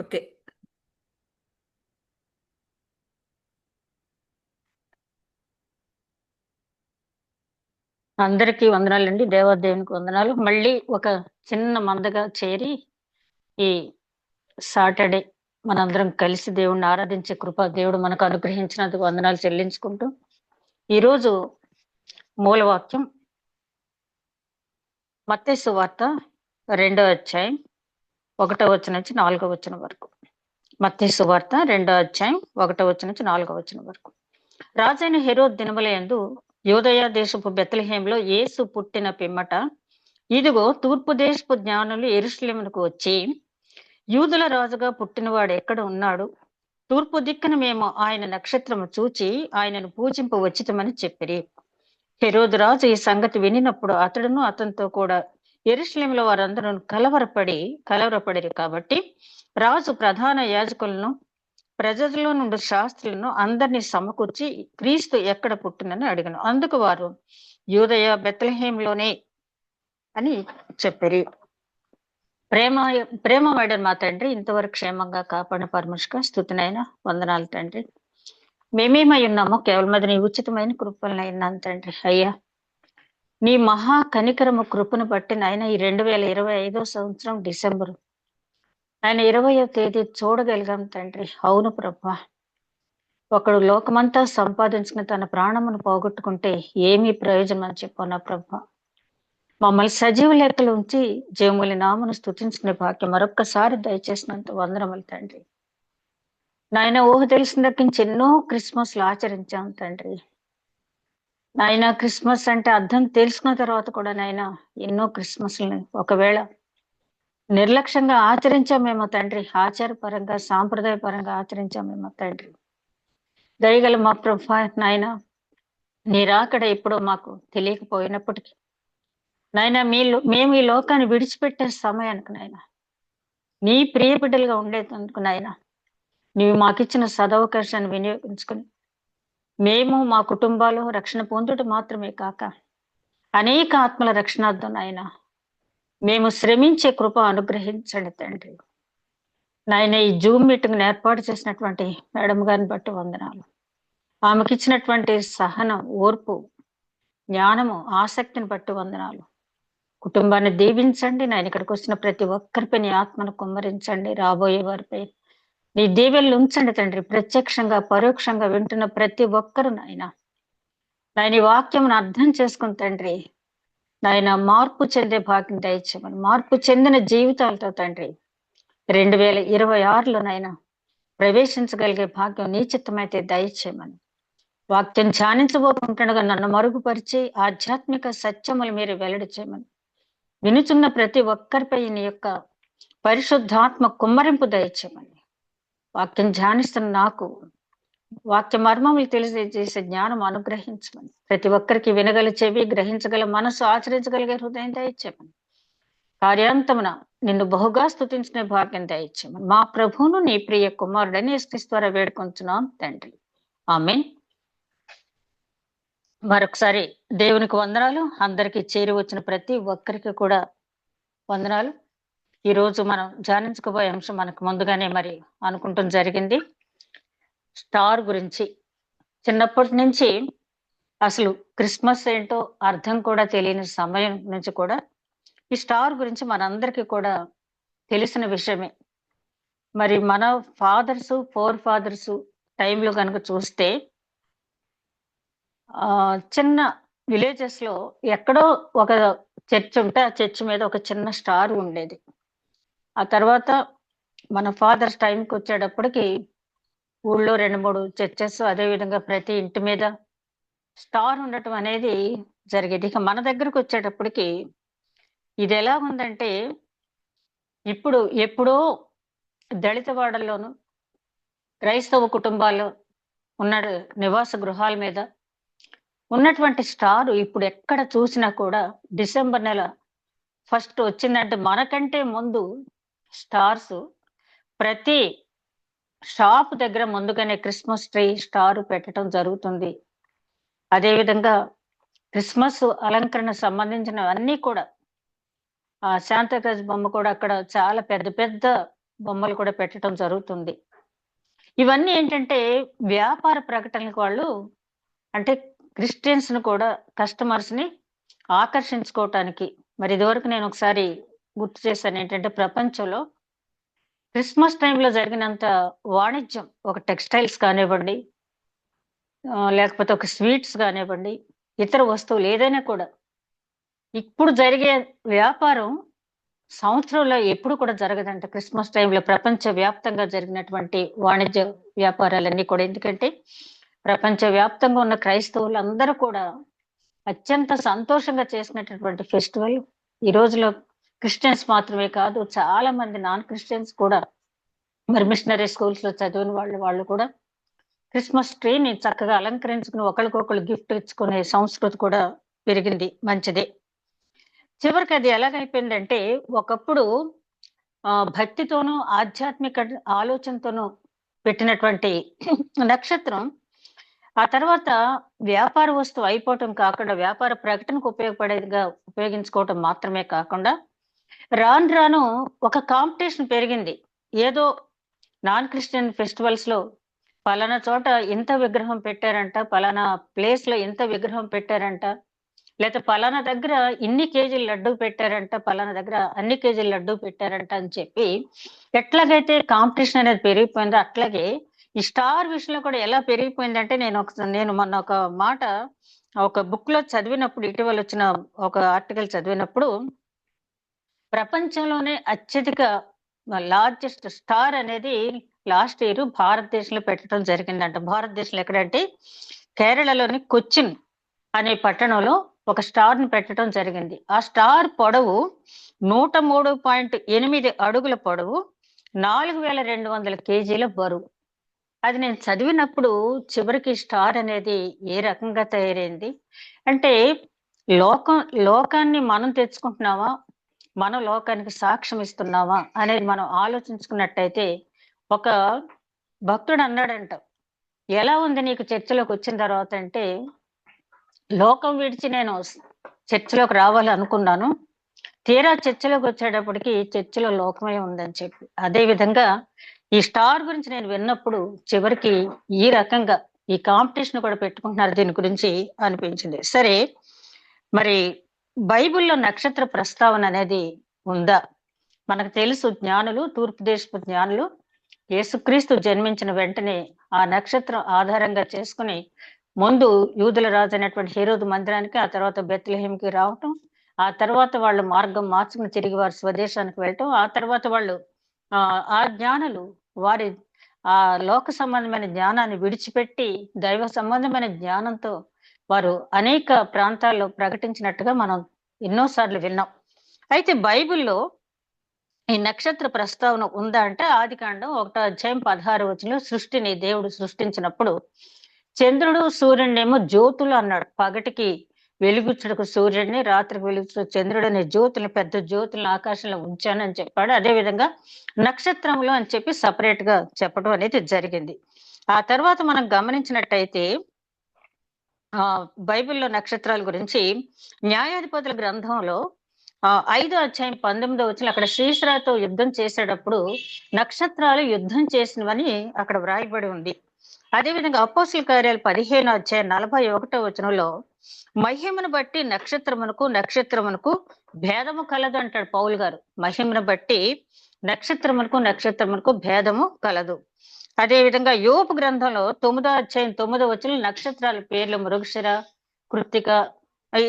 Okay. అందరికీ వందనాలండి. దేవాదేవునికి వందనాలు. మళ్ళీ ఒక చిన్న మందగా చేరి ఈ సాటర్డే మనందరం కలిసి దేవుణ్ణి ఆరాధించే కృప దేవుడు మనకు అనుగ్రహించినందుకు వందనాలు చెల్లించుకుంటూ, ఈరోజు మూలవాక్యం మత్తయి సువార్త 2వ అధ్యాయం 1వ వచనం నుంచి 4వ వచనం వరకు. మత్తయి సువార్త 2వ అధ్యాయం 1వ వచనం నుంచి 4వ వచనం వరకు. రాజైన హెరోద్ దినములయందు యూదయ దేశపు బెత్లెహేంలో యేసు పుట్టిన పిమ్మట, ఇదిగో తూర్పు దేశపు జ్ఞానులు యెరూషలేమునకు వచ్చి, యూదుల రాజుగా పుట్టినవాడు ఎక్కడ ఉన్నాడు? తూర్పు దిక్కున మేము ఆయన నక్షత్రము చూచి ఆయనను పూజింప వచ్చితమని చెప్పిరి. హెరోదు రాజు ఈ సంగతి వినినప్పుడు అతడును అతనితో కూడా యెరూషలేములో వారందరూ కలవరపడిరి. కాబట్టి రాజు ప్రధాన యాజకులను, ప్రజల్లో నుండి శాస్త్రులను అందరినీ సమకూర్చి క్రీస్తు ఎక్కడ పుట్టినని అడిగను. అందుకు వారు యూదయ బెత్లెహేంలోనే అని చెప్పిరి. ప్రేమమైన మా తండ్రి, ఇంతవరకు క్షేమంగా కాపాడిన పరమేశ్వర స్తుతినైనా వందనాలు తండ్రి. మేమేమై ఉన్నామో కేవలం అది నీ ఉచితమైన కృపలనైనాను తండ్రి. అయ్యా, నీ మహా కనికరము కృపను బట్టి నాయన ఈ 2025 సంవత్సరం డిసెంబరు ఆయన 20వ తేదీ చూడగలిగాం తండ్రి. అవును ప్రభా, ఒకడు లోకమంతా సంపాదించుకుని తన ప్రాణమును పోగొట్టుకుంటే ఏమీ ప్రయోజనం అని చెప్పన్నా ప్రభా. మమ్మల్ని సజీవ లెక్కలు ఉంచి జీవములి నామను స్తుతించుకునే భాగ్యం మరొక్కసారి దయచేసినంత వందనములు తండ్రి. నాయన ఊహ తెలిసిన దగ్గర నుంచి ఎన్నో క్రిస్మస్లు ఆచరించాం తండ్రి. నాయన క్రిస్మస్ అంటే అర్థం తెలుసుకున్న తర్వాత కూడా నాయన ఎన్నో క్రిస్మస్లని ఒకవేళ నిర్లక్ష్యంగా ఆచరించామేమో తండ్రి. ఆచారపరంగా సాంప్రదాయపరంగా ఆచరించామేమో తండ్రి. దయగల మా ప్రభా నాయన, నీ రాకడ ఎప్పుడో మాకు తెలియకపోయినప్పటికీ నాయన మేము ఈ లోకాన్ని విడిచిపెట్టే సమయానికి నాయన నీ ప్రియ బిడ్డలుగా ఉండేందుకు నాయన నీవు మాకిచ్చిన సదవకాశాన్ని వినియోగించుకుని మేము మా కుటుంబాలు రక్షణ పొందుట మాత్రమే కాక అనేక ఆత్మల రక్షణార్థం నాయన మేము శ్రమించే కృప అనుగ్రహించండి తండ్రి. నాయన ఈ జూమ్ మీటింగ్ ఏర్పాటు చేసినటువంటి మేడం గారిని బట్టి వందనాలు. ఆమెకి ఇచ్చినటువంటి సహనం, ఓర్పు, జ్ఞానము, ఆసక్తిని బట్టి వందనాలు. కుటుంబాన్ని దీవించండి నాయన. ఇక్కడికి వచ్చిన ప్రతి ఒక్కరిపై నీ ఆత్మను కుమ్మరించండి. రాబోయే వారిపై నీ దీవెనలు ఉంచండి తండ్రి. ప్రత్యక్షంగా పరోక్షంగా వింటున్న ప్రతి ఒక్కరు నాయన ఈ వాక్యం అర్థం చేసుకుని తండ్రి నాయన మార్పు చెందే భాగ్యం దయచేయమని, మార్పు చెందిన జీవితాలతో తండ్రి 2026లో నాయన ప్రవేశించగలిగే భాగ్యం నీ చిత్తమైతే దయచేయమని, వాక్యం ధ్యానించబోతుండగా నన్ను మరుగుపరిచి ఆధ్యాత్మిక సత్యములు మీరు వెల్లడి చేయమని, వినుచున్న ప్రతి ఒక్కరిపై నీ యొక్క పరిశుద్ధాత్మ కుమ్మరింపు దయచేయమని, వాక్యం ధ్యానిస్తున్న నాకు వాక్య మర్మములు తెలియజేసే జ్ఞానం అనుగ్రహించమని, ప్రతి ఒక్కరికి వినగల చెవి, గ్రహించగల మనసు, ఆచరించగలిగే హృదయం దయచేయమని, కార్యాంతమున నిన్ను బహుగా స్తుతించిన భాగ్యం దయచేయమని మా ప్రభువును నీ ప్రియ కుమారుడని యేసుక్రీస్తు ద్వారా వేడుకొంచున్నాం తండ్రి. ఆమేన్. మరొకసారి దేవునికి వందనాలు. అందరికీ చేరి వచ్చిన ప్రతి ఒక్కరికి కూడా వందనాలు. ఈరోజు మనం ధ్యానించుకోబోయే అంశం మనకు ముందుగానే మరి అనుకుంటాం జరిగింది. స్టార్ గురించి. చిన్నప్పటి నుంచి అసలు క్రిస్మస్ ఏంటో అర్థం కూడా తెలియని సమయం నుంచి కూడా ఈ స్టార్ గురించి మనందరికీ కూడా తెలిసిన విషయమే. మరి మన ఫోర్ ఫాదర్స్ టైంలో కనుక చూస్తే చిన్న విలేజెస్ లో ఎక్కడో ఒక చర్చ్ ఉంటే ఆ చర్చ్ మీద ఒక చిన్న స్టార్ ఉండేది. ఆ తర్వాత మన ఫాదర్స్ టైంకి వచ్చేటప్పటికి ఊళ్ళో 2-3 చర్చెస్, అదే విధంగా ప్రతి ఇంటి మీద స్టార్ ఉండటం అనేది జరిగేది. ఇక మన దగ్గరకు వచ్చేటప్పటికి ఇది ఎలా ఉందంటే, ఇప్పుడు ఎప్పుడో దళిత వాడల్లోను క్రైస్తవ కుటుంబాల్లో ఉన్న నివాస గృహాల మీద ఉన్నటువంటి స్టార్ ఇప్పుడు ఎక్కడ చూసినా కూడా డిసెంబర్ నెల ఫస్ట్ వచ్చిందంటే మనకంటే ముందు స్టార్స్ ప్రతి షాప్ దగ్గర ముందుగానే క్రిస్మస్ ట్రీ స్టార్ పెట్టడం జరుగుతుంది. అదేవిధంగా క్రిస్మస్ అలంకరణ సంబంధించిన అన్నీ కూడా శాంతాక్లాజ్ బొమ్మ కూడా అక్కడ చాలా పెద్ద పెద్ద బొమ్మలు కూడా పెట్టడం జరుగుతుంది. ఇవన్నీ ఏంటంటే వ్యాపార ప్రకటనలకు వాళ్ళు అంటే క్రిస్టియన్స్ ని కూడా కస్టమర్స్ ని ఆకర్షించుకోవటానికి. మరి ఇదివరకు నేను ఒకసారి గుర్తు చేశాను ఏంటంటే ప్రపంచంలో క్రిస్మస్ టైంలో జరిగినంత వాణిజ్యం ఒక టెక్స్టైల్స్ కానివ్వండి, లేకపోతే ఒక స్వీట్స్ కానివ్వండి, ఇతర వస్తువులు ఏదైనా కూడా ఇప్పుడు జరిగే వ్యాపారం సంవత్సరంలో ఎప్పుడు కూడా జరగదంట. క్రిస్మస్ టైంలో ప్రపంచ వ్యాప్తంగా జరిగినటువంటి వాణిజ్య వ్యాపారాలన్నీ కూడా. ఎందుకంటే ప్రపంచ వ్యాప్తంగా ఉన్న క్రైస్తవులందరూ కూడా అత్యంత సంతోషంగా చేసుకునేటటువంటి ఫెస్టివల్. ఈ రోజులో క్రిస్టియన్స్ మాత్రమే కాదు, చాలా మంది నాన్ క్రిస్టియన్స్ కూడా, మరి మిషనరీ స్కూల్స్ లో చదివిన వాళ్ళు కూడా క్రిస్మస్ ట్రీని చక్కగా అలంకరించుకుని ఒకరికొకరు గిఫ్ట్ ఇచ్చుకునే సంస్కృతి కూడా పెరిగింది. మంచిదే. చివరికి అది ఎలాగైపోయిందంటే ఒకప్పుడు భక్తితోనూ ఆధ్యాత్మిక ఆలోచనతోనూ పెట్టినటువంటి నక్షత్రం ఆ తర్వాత వ్యాపార వస్తువు అయిపోవటం కాకుండా వ్యాపార ప్రకటనకు ఉపయోగపడేదిగా ఉపయోగించుకోవటం మాత్రమే కాకుండా రాను రాను ఒక కాంపిటీషన్ పెరిగింది. ఏదో నాన్ క్రిస్టియన్ ఫెస్టివల్స్ లో పలానా చోట ఇంత విగ్రహం పెట్టారంట, పలానా ప్లేస్ లో ఇంత విగ్రహం పెట్టారంట, లేకపోతే పలానా దగ్గర ఇన్ని కేజీలు లడ్డు పెట్టారంట, పలానా దగ్గర అన్ని కేజీలు లడ్డు పెట్టారంట అని చెప్పి ఎట్లాగైతే కాంపిటీషన్ అనేది పెరిగిపోయిందో అట్లాగే ఈ స్టార్ విషయంలో కూడా ఎలా పెరిగిపోయిందంటే నేను మొన్న ఒక మాట ఒక బుక్ లో చదివినప్పుడు, ఇటీవల వచ్చిన ఒక ఆర్టికల్ చదివినప్పుడు, ప్రపంచంలోనే అత్యధిక లార్జెస్ట్ స్టార్ అనేది లాస్ట్ ఇయర్ భారతదేశంలో పెట్టడం జరిగిందంట. భారతదేశంలో ఎక్కడంటే కేరళలోని కొచ్చిన్ అనే పట్టణంలో ఒక స్టార్ ని పెట్టడం జరిగింది. ఆ స్టార్ పొడవు 103.8 అడుగుల పొడవు, 4200 కేజీల బరువు. అది నేను చదివినప్పుడు చివరికి స్టార్ అనేది ఏ రకంగా తయారైంది అంటే లోకాన్ని మనం తెచ్చుకుంటున్నామా, మనం లోకానికి సాక్ష్యం ఇస్తున్నామా అనేది మనం ఆలోచించుకున్నట్టయితే, ఒక భక్తుడు అన్నాడంట, ఎలా ఉంది నీకు చర్చిలోకి వచ్చిన తర్వాత అంటే, లోకం విడిచి నేను చర్చిలోకి రావాలనుకున్నాను, తీరా చర్చిలోకి వచ్చేటప్పటికి చర్చిలో లోకమే ఉందని చెప్పి. అదే విధంగా ఈ స్టార్ గురించి నేను విన్నప్పుడు చివరికి ఈ రకంగా ఈ కాంపిటీషన్ కూడా పెట్టుకుంటున్నారు దీని గురించి అనిపించింది. సరే, మరి బైబిల్లో నక్షత్ర ప్రస్తావన అనేది ఉందా? మనకు తెలుసు, జ్ఞానులు, తూర్పు దేశపు జ్ఞానులు యేసుక్రీస్తు జన్మించిన వెంటనే ఆ నక్షత్రం ఆధారంగా చేసుకుని ముందు యూదుల రాజు అయినటువంటి హేరోదు మందిరానికి, ఆ తర్వాత బెత్లెహేంకి రావటం, ఆ తర్వాత వాళ్ళు మార్గం మార్చుకుని తిరిగి వారి స్వదేశానికి వెళ్ళటం, ఆ తర్వాత వాళ్ళు ఆ జ్ఞానులు వారి ఆ లోక సంబంధమైన జ్ఞానాన్ని విడిచిపెట్టి దైవ సంబంధమైన జ్ఞానంతో వారు అనేక ప్రాంతాల్లో ప్రకటించినట్టుగా మనం ఎన్నోసార్లు విన్నాం. అయితే బైబిల్లో ఈ నక్షత్ర ప్రస్తావన ఉందా అంటే, ఆదికాండం 1:16 సృష్టిని దేవుడు సృష్టించినప్పుడు చంద్రుడు సూర్యుడినేమో జ్యోతులు అన్నాడు. పగటికి వెలుగుచ్చుటకు సూర్యుడిని, రాత్రికి వెలుగుచ్చుటకు చంద్రుడు అనే జ్యోతుల్ని, పెద్ద జ్యోతులను ఆకాశంలో ఉంచానని చెప్పాడు. అదే విధంగా నక్షత్రములు అని చెప్పి సపరేట్ గా చెప్పడం అనేది జరిగింది. ఆ తర్వాత మనం గమనించినట్టయితే బైబిల్లో నక్షత్రాల గురించి న్యాయాధిపతుల గ్రంథంలో 5:19 అక్కడ శ్రీశ్రాతో యుద్ధం చేసేటప్పుడు నక్షత్రాలు యుద్ధం చేసినవని అక్కడ వ్రాయబడి ఉంది. అదేవిధంగా అపోస్తుల కార్యాలు 15:41 మహిమను బట్టి నక్షత్రమునకు భేదము కలదు అంటాడు పౌలు గారు. మహిమను బట్టి నక్షత్రమునకు భేదము కలదు. అదే విధంగా యోబు గ్రంథంలో 9:9 నక్షత్రాల పేర్లు మృగశిర, కృత్తిక,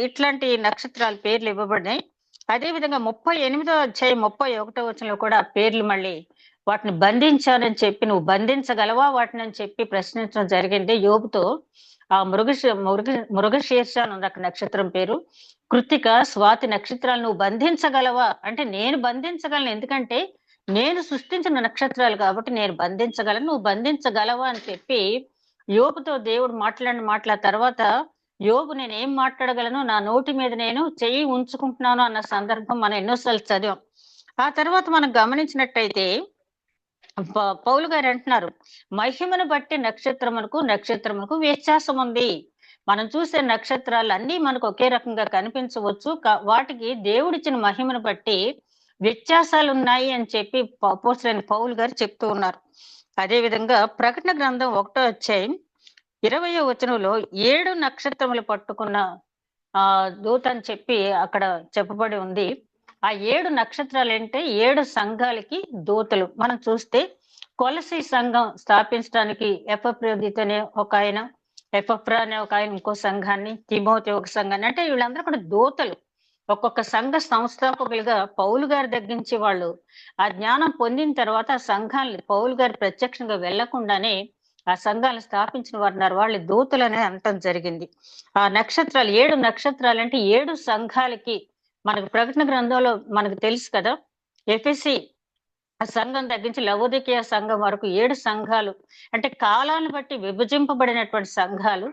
ఇట్లాంటి నక్షత్రాల పేర్లు ఇవ్వబడినాయి. అదే విధంగా 38:31 కూడా పేర్లు మళ్ళీ వాటిని బంధించానని చెప్పి, నువ్వు బంధించగలవా వాటిని అని చెప్పి ప్రశ్నించడం జరిగింది యోబుతో. ఆ మృగశీర్ష అని ఉంది అక్కడ నక్షత్రం పేరు. కృత్తిక, స్వాతి నక్షత్రాలు నువ్వు బంధించగలవా అంటే, నేను బంధించగలను, ఎందుకంటే నేను సృష్టించిన నక్షత్రాలు కాబట్టి నేను బంధించగలను, నువ్వు బంధించగలవా అని చెప్పి యోబుతో దేవుడు మాట్లాడిన తర్వాత, యోబు నేనేం మాట్లాడగలను, నా నోటి మీద నేను చెయ్యి ఉంచుకుంటున్నాను అన్న సందర్భం మనం ఎన్నోసార్లు చదివాం. ఆ తర్వాత మనం గమనించినట్టయితే పౌలు గారు అంటున్నారు, మహిమను బట్టి నక్షత్రమునకు వ్యత్యాసం ఉంది. మనం చూసే నక్షత్రాలు అన్ని మనకు ఒకే రకంగా కనిపించవచ్చు, వాటికి దేవుడిచ్చిన మహిమను బట్టి వ్యత్యాసాలు ఉన్నాయి అని చెప్పి అపోస్తలుడైన పౌలు గారు చెప్తూ ఉన్నారు. అదే విధంగా ప్రకటన గ్రంథం 1వ అధ్యాయం 20వ వచనంలో 7 నక్షత్రములు పట్టుకున్న దూత అని చెప్పి అక్కడ చెప్పబడి ఉంది. ఆ 7 నక్షత్రాలు అంటే 7 సంఘాలకి దూతలు. మనం చూస్తే కొలసీ సంఘం స్థాపించడానికి ఎపఫ్రోదితు అనే ఒక ఆయన, ఎపఫ్రా అనే ఒక ఆయన ఇంకో సంఘాన్ని, తిమోతి ఒక సంఘాన్ని, అంటే వీళ్ళందరూ కూడా దూతలు. ఒక్కొక్క సంఘ సంస్థాపకులుగా పౌలు గారి దగ్గర నుంచి వాళ్ళు ఆ జ్ఞానం పొందిన తర్వాత ఆ సంఘాన్ని పౌలు గారి ప్రత్యక్షంగా వెళ్లకుండానే ఆ సంఘాలను స్థాపించిన వారున్నారు. వాళ్ళు దూతలనే అనటం జరిగింది. ఆ నక్షత్రాలు 7 నక్షత్రాలు అంటే 7 సంఘాలకి మనకు ప్రకటన గ్రంథంలో మనకు తెలుసు కదా. ఎఫెసీ ఆ సంఘం తగ్గించి లవోదికీయ సంఘం వరకు 7 సంఘాలు, అంటే కాలాన్ని బట్టి విభజింపబడినటువంటి సంఘాలు.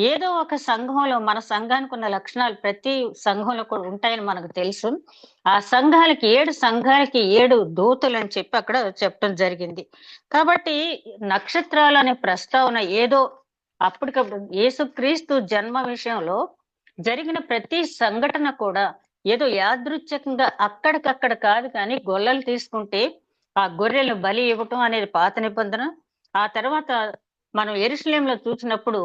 ఏదో ఒక సంఘంలో మన సంఘానికి ఉన్న లక్షణాలు ప్రతి సంఘంలో కూడా ఉంటాయని మనకు తెలుసు. ఆ సంఘాలకి 7 సంఘాలకి 7 దూతలు అని చెప్పి అక్కడ చెప్పడం జరిగింది. కాబట్టి నక్షత్రాలు అనే ప్రస్తావన ఏదో అప్పటికప్పుడు యేసుక్రీస్తు జన్మ విషయంలో జరిగిన ప్రతి సంఘటన కూడా ఏదో యాదృచ్ఛికంగా అక్కడికక్కడ కాదు, కానీ గొల్లలు తీసుకుంటే ఆ గొర్రెలను బలి ఇవ్వటం అనేది పాత నిబంధన. ఆ తర్వాత మనం యెరూషలేములో చూసినప్పుడు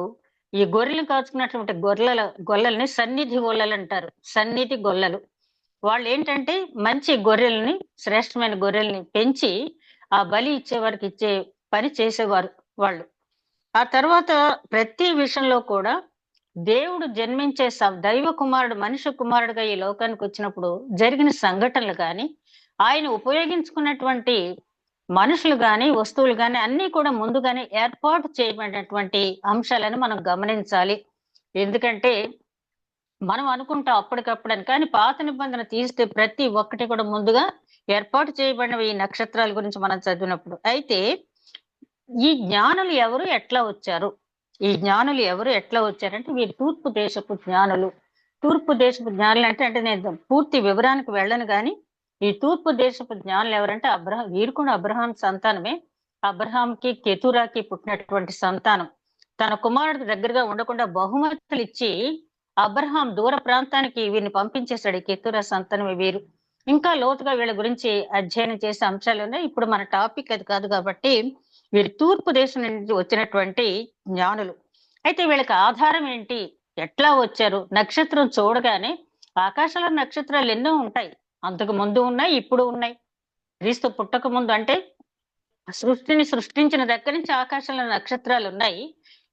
ఈ గొర్రెలు కాచుకున్నటువంటి గొల్లల్ని సన్నిధి గొల్లలు అంటారు. సన్నిధి గొల్లలు వాళ్ళు ఏంటంటే మంచి గొర్రెల్ని, శ్రేష్టమైన గొర్రెల్ని పెంచి ఆ బలి ఇచ్చే ఇచ్చే పని చేసేవారు వాళ్ళు. ఆ తర్వాత ప్రతి విషయంలో కూడా దేవుడు జన్మించే దైవ కుమారుడు మనిషి కుమారుడుగా ఈ లోకానికి వచ్చినప్పుడు జరిగిన సంఘటనలు కానీ, ఆయన ఉపయోగించుకున్నటువంటి మనుషులు గాని, వస్తువులు గాని అన్ని కూడా ముందుగానే ఏర్పాటు చేయబడినటువంటి అంశాలను మనం గమనించాలి. ఎందుకంటే మనం అనుకుంటాం అప్పటికప్పుడని, కానీ పాత నిబంధన తీస్తే ప్రతి ఒక్కటి కూడా ముందుగా ఏర్పాటు చేయబడిన ఈ నక్షత్రాల గురించి మనం చదివినప్పుడు. అయితే ఈ జ్ఞానులు ఎవరు, ఎట్లా వచ్చారు? ఈ జ్ఞానులు ఎవరు, ఎట్లా వచ్చారంటే వీరు తూర్పు దేశపు జ్ఞానులు. తూర్పు దేశపు జ్ఞానులు అంటే నేను పూర్తి వివరానికి వెళ్ళను గాని, ఈ తూర్పు దేశపు జ్ఞానులు ఎవరంటే వీరు కూడా అబ్రహాం సంతానమే. అబ్రహాంకి కెతురాకి పుట్టినటువంటి సంతానం. తన కుమారుడికి దగ్గరగా ఉండకుండా బహుమతులు ఇచ్చి అబ్రహాం దూర ప్రాంతానికి వీరిని పంపించేశాడు. ఈ కెతురా సంతానమే వీరు. ఇంకా లోతుగా వీళ్ళ గురించి అధ్యయనం చేసే అంశాలు ఉన్నాయి. ఇప్పుడు మన టాపిక్ అది కాదు కాబట్టి వీరు తూర్పు దేశం నుంచి వచ్చినటువంటి జ్ఞానులు. అయితే వీళ్ళకి ఆధారం ఏంటి, ఎట్లా వచ్చారు? నక్షత్రం చూడగానే ఆకాశంలో నక్షత్రాలు ఎన్నో ఉంటాయి. అంతకు ముందు ఉన్నాయి, ఇప్పుడు ఉన్నాయి. క్రీస్తు పుట్టక ముందు అంటే సృష్టిని సృష్టించిన దగ్గర నుంచి ఆకాశంలో నక్షత్రాలు ఉన్నాయి.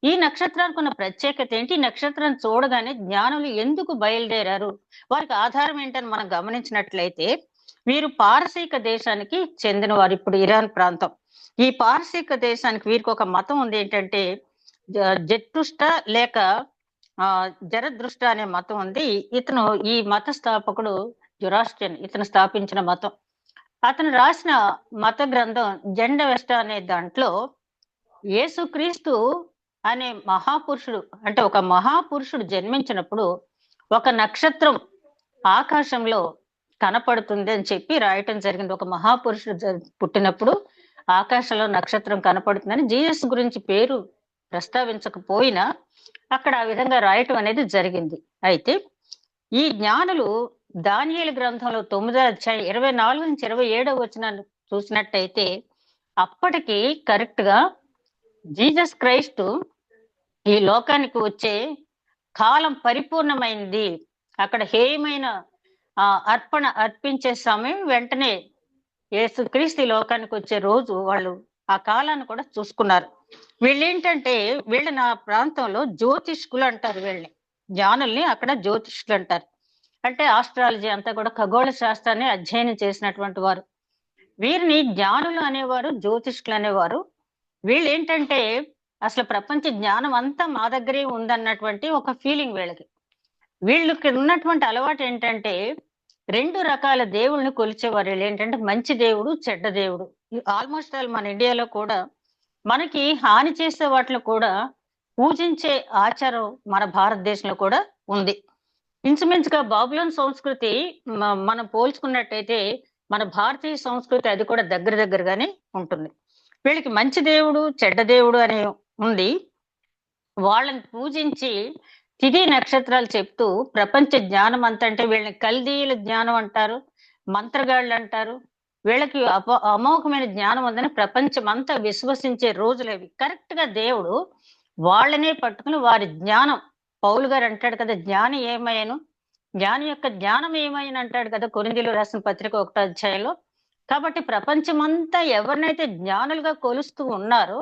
ఈ నక్షత్రానికి ఉన్న ప్రత్యేకత ఏంటి? ఈ నక్షత్రం చూడగానే జ్ఞానులు ఎందుకు బయలుదేరారు, వారికి ఆధారం ఏంటని మనం గమనించినట్లయితే వీరు పారసీక దేశానికి చెందిన వారు. ఇప్పుడు ఇరాన్ ప్రాంతం. ఈ పారసీక దేశానికి వీరికి ఒక మతం ఉంది. ఏంటంటే జట్టుష్ట లేక జరదృష్ట అనే మతం ఉంది. ఇతను ఈ మత స్థాపకుడు జొరాస్ట్రియన్, ఇతను స్థాపించిన మతం. అతను రాసిన మత గ్రంథం జెండవెస్ట అనే దాంట్లో యేసుక్రీస్తు అనే మహాపురుషుడు, అంటే ఒక మహాపురుషుడు జన్మించినప్పుడు ఒక నక్షత్రం ఆకాశంలో కనపడుతుంది అని చెప్పి రాయటం జరిగింది. ఒక మహాపురుషుడు పుట్టినప్పుడు ఆకాశంలో నక్షత్రం కనపడుతుందని. జీసస్ గురించి పేరు ప్రస్తావించకపోయినా అక్కడ ఆ విధంగా రాయటం అనేది జరిగింది. అయితే ఈ జ్ఞానులు దానియేలు గ్రంథంలో 9వ అధ్యాయం 24 నుంచి 27వ వచనాన్ని చూసినట్టయితే అప్పటికి కరెక్ట్ గా జీసస్ క్రైస్ట్ ఈ లోకానికి వచ్చే కాలం పరిపూర్ణమైంది. అక్కడ హేయమైన అర్పణ అర్పించే సమయం వెంటనే యేసుక్రీస్తు ఈ లోకానికి వచ్చే రోజు వాళ్ళు ఆ కాలాన్ని కూడా చూసుకున్నారు. వీళ్ళేంటంటే వీళ్ళ నా ప్రాంతంలో జ్యోతిష్కులు అంటారు. వీళ్ళని జ్ఞానుల్ని అక్కడ జ్యోతిష్కులు అంటారు. అంటే ఆస్ట్రాలజీ అంతా కూడా ఖగోళ శాస్త్రాన్ని అధ్యయనం చేసినటువంటి వారు. వీరిని జ్ఞానులు అనేవారు, జ్యోతిష్కులు అనేవారు. వీళ్ళు ఏంటంటే అసలు ప్రపంచ జ్ఞానం అంతా మా దగ్గరే ఉందన్నటువంటి ఒక ఫీలింగ్ వీళ్ళకి. వీళ్ళకి ఉన్నటువంటి అలవాటు ఏంటంటే 2 రకాల దేవుళ్ళని కొలిచేవారు. వీళ్ళు ఏంటంటే మంచి దేవుడు, చెడ్డ దేవుడు. ఆల్మోస్ట్ ఆల్ మన ఇండియాలో కూడా మనకి హాని చేసే వాటిలో కూడా పూజించే ఆచారం మన భారతదేశంలో కూడా ఉంది. ఇంచుమించుగా బాబులోన్ సంస్కృతి మనం పోల్చుకున్నట్టయితే మన భారతీయ సంస్కృతి అది కూడా దగ్గరగానే ఉంటుంది. వీళ్ళకి మంచి దేవుడు, చెడ్డ దేవుడు అనే ఉంది. వాళ్ళని పూజించి తిథి నక్షత్రాలు చెప్తూ ప్రపంచ జ్ఞానం అంతా, అంటే వీళ్ళని కల్దీయుల జ్ఞానం అంటారు, మంత్రగాళ్ళు అంటారు. వీళ్ళకి అమోఘమైన జ్ఞానం ఉందని ప్రపంచమంతా విశ్వసించే రోజులు అవి. కరెక్ట్ గా దేవుడు వాళ్ళనే పట్టుకుని వారి జ్ఞానం, పౌలు గారు అంటాడు కదా, జ్ఞాని ఏమయ్యను, జ్ఞాని యొక్క జ్ఞానం ఏమైనా అంటాడు కదా కొరింథీయులకు రాసిన పత్రిక 1వ అధ్యాయంలో. కాబట్టి ప్రపంచమంతా ఎవరినైతే జ్ఞానులుగా కొలుస్తూ ఉన్నారో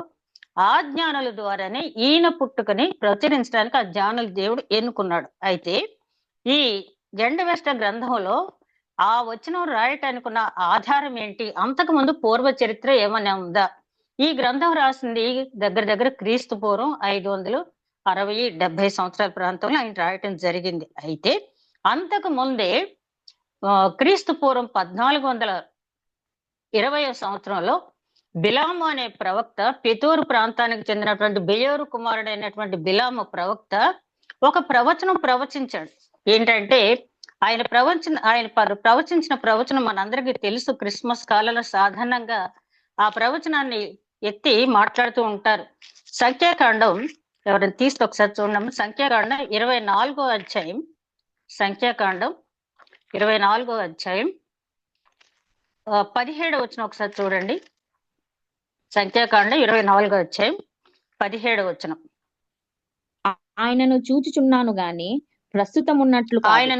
ఆ జ్ఞానుల ద్వారానే ఈయన పుట్టుకని ప్రచురించడానికి ఆ జ్ఞానుల దేవుడు ఎన్నుకున్నాడు. అయితే ఈ జండవేష్ట గ్రంథంలో ఆ వచనం రాయటానికి ఉన్న ఆధారం ఏంటి, అంతకు ముందు పూర్వ చరిత్ర ఏమైనా ఉందా? ఈ గ్రంథం రాసింది దగ్గర దగ్గర క్రీస్తు పూర్వం 560-70 సంవత్సరాల ప్రాంతంలో ఆయన రాయటం జరిగింది. అయితే అంతకు ముందే క్రీస్తు పూర్వం 1420వ సంవత్సరంలో బిలాము అనే ప్రవక్త, పితూరు ప్రాంతానికి చెందినటువంటి బెయోరు కుమారుడైనటువంటి బిలాము ప్రవక్త ఒక ప్రవచనం ప్రవచించాడు. ఏంటంటే ఆయన ప్రవచించిన ప్రవచనం మనందరికీ తెలుసు. క్రిస్మస్ కాలంలో సాధారణంగా ఆ ప్రవచనాన్ని ఎత్తి మాట్లాడుతూ ఉంటారు. సంఖ్యాకాండం ఎవరైనా తీస్తే ఒకసారి చూడండి. సంఖ్యాకాండం 24వ అధ్యాయం, సంఖ్యాకాండం 24వ అధ్యాయం 17వ వచనం ఒకసారి చూడండి. సంఖ్యాకాండం 24వ అధ్యాయం 17వ వచనం. ఆయనను చూచుచున్నాను గాని ప్రస్తుతం ఉన్నట్లు కాదు,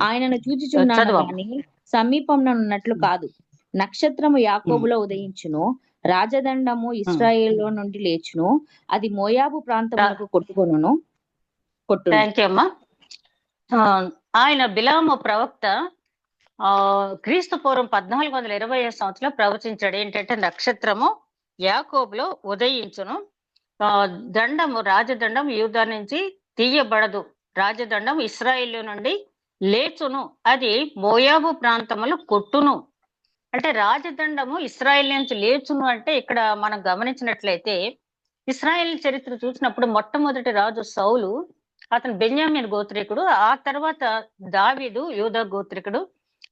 ఆయనను చూచుచున్నాను గాని సమీపంలో కాదు. నక్షత్రము యాకోబులో ఉదయించును, రాజదండము ఇశ్రాయేలులో నుండి లేచును, అది మోయాబు ప్రాంతమునకు కొట్టుకొనును. థ్యాంక్ యూ అమ్మా. ఆయన బిలాము ప్రవక్త క్రీస్తు పూర్వం 1420వ సంవత్సరంలో ప్రవచించాడు. ఏంటంటే నక్షత్రము యాకోబులో ఉదయించును, దండము రాజదండం యూదా నుంచి తీయబడదు, రాజదండం ఇశ్రాయేలు నుండి లేచును, అది మోయాబు ప్రాంతములు కొట్టును. అంటే రాజదండము ఇశ్రాయేల్ నుంచి లేచును అంటే ఇక్కడ మనం గమనించినట్లయితే ఇశ్రాయేల్ చరిత్ర చూసినప్పుడు మొట్టమొదటి రాజు సౌలు, అతను బెన్యామీన్ గోత్రికుడు. ఆ తర్వాత దావీదు యూదా గోత్రికుడు.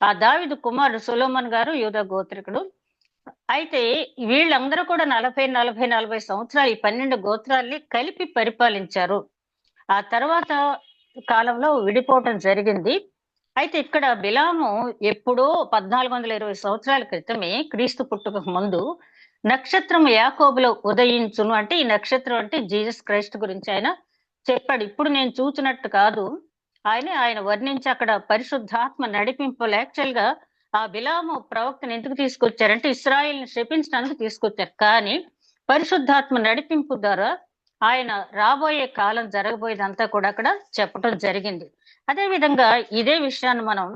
ఆ దావీదు కుమారుడు సొలొమోన్ గారు యూదా గోత్రికుడు. అయితే వీళ్ళందరూ కూడా 40 సంవత్సరాలు ఈ 12 గోత్రాల్ని కలిపి పరిపాలించారు. ఆ తర్వాత కాలంలో విడిపోవటం జరిగింది. అయితే ఇక్కడ బిలాము ఎప్పుడో 1420 సంవత్సరాల క్రితమే, క్రీస్తు పుట్టుక ముందు, నక్షత్రం యాకోబులో ఉదయించును అంటే ఈ నక్షత్రం అంటే జీసస్ క్రైస్ట్ గురించి ఆయన చెప్పాడు. ఇప్పుడు నేను చూచినట్టు కాదు, ఆయన వర్ణించి అక్కడ పరిశుద్ధాత్మ నడిపింపు. యాక్చువల్ గా ఆ బిలాము ప్రవక్తను ఎందుకు తీసుకొచ్చారంటే ఇశ్రాయేల్ని శపించడానికి తీసుకొచ్చారు. కానీ పరిశుద్ధాత్మ నడిపింపు ద్వారా ఆయన రాబోయే కాలం జరగబోయేదంతా కూడా అక్కడ చెప్పడం జరిగింది. అదే విధంగా ఇదే విషయాన్ని మనం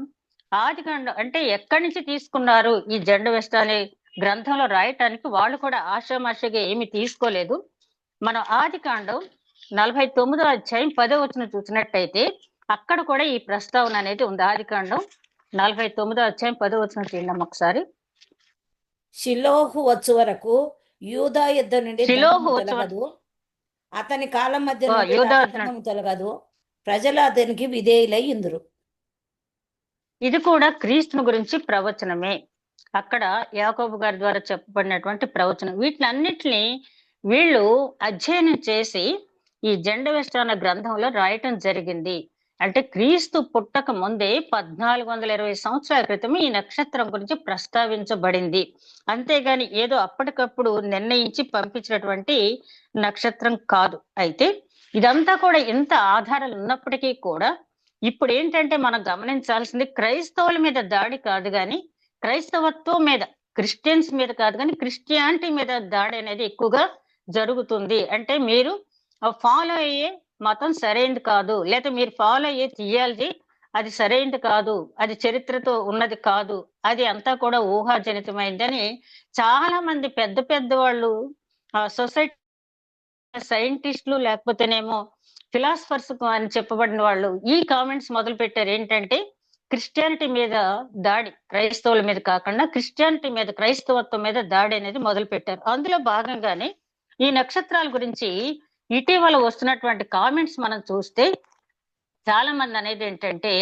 ఆదికాండం అంటే ఎక్కడి నుంచి తీసుకున్నారు ఈ జండవేష్ట అనే గ్రంథంలో రాయటానికి, వాళ్ళు కూడా ఆషామాషిగా ఏమి తీసుకోలేదు. మనం ఆదికాండం 49వ అధ్యాయం 10వ వచనం చూసినట్టయితే అక్కడ కూడా ఈ ప్రస్తావన అనేది ఉంది. ఆదికాండం 49వ అధ్యాయం 10వ వచనం చూడండి ఒకసారి. షిలోహు వచ్చు వరకు యూదా యుద్ధ నుండి తొలగదు, అతని కాలం మధ్య తొలగదు, ప్రజలు అతనికి విధేయులై ఇందురు. ఇది కూడా క్రీస్తుని గురించి ప్రవచనమే. అక్కడ యాకోబు గారి ద్వారా చెప్పబడినటువంటి ప్రవచనం. వీటినన్నిటిని వీళ్ళు అధ్యయనం చేసి ఈ జండవేష్ట అనే గ్రంథంలో రాయటం జరిగింది. అంటే క్రీస్తు పుట్టక ముందే 1420 సంవత్సరాల క్రితం ఈ నక్షత్రం గురించి ప్రస్తావించబడింది. అంతేగాని ఏదో అప్పటికప్పుడు నిర్ణయించి పంపించినటువంటి నక్షత్రం కాదు. అయితే ఇదంతా కూడా ఇంత ఆధారాలు ఉన్నప్పటికీ కూడా ఇప్పుడు ఏంటంటే మనం గమనించాల్సింది క్రైస్తవుల మీద దాడి కాదు కానీ, క్రైస్తవత్వం మీద, క్రిస్టియన్స్ మీద కాదు కానీ క్రిస్టియానిటీ మీద దాడి అనేది ఎక్కువగా జరుగుతుంది. అంటే మీరు ఫాలో అయ్యే మతం సరైనది కాదు, లేదా మీరు ఫాలో అయ్యే థియాలజీ అది సరైనది కాదు, అది చరిత్రతో ఉన్నది కాదు, అది అంతా కూడా ఊహాజనితమైందని చాలా మంది పెద్ద పెద్ద వాళ్ళు, సొసైటీ సైంటిస్టులు లేకపోతేనేమో ఫిలాసఫర్స్ అని చెప్పబడిన వాళ్ళు ఈ కామెంట్స్ మొదలు పెట్టారు. ఏంటంటే క్రిస్టియానిటీ మీద దాడి, క్రైస్తవుల మీద కాకుండా క్రిస్టియానిటీ మీద, క్రైస్తవత్వం మీద దాడి అనేది మొదలు పెట్టారు. అందులో భాగంగానే ఈ నక్షత్రాల గురించి ఇటీవల వస్తున్నటువంటి కామెంట్స్ మనం చూస్తే చాలా మంది అనేది ఏంటంటే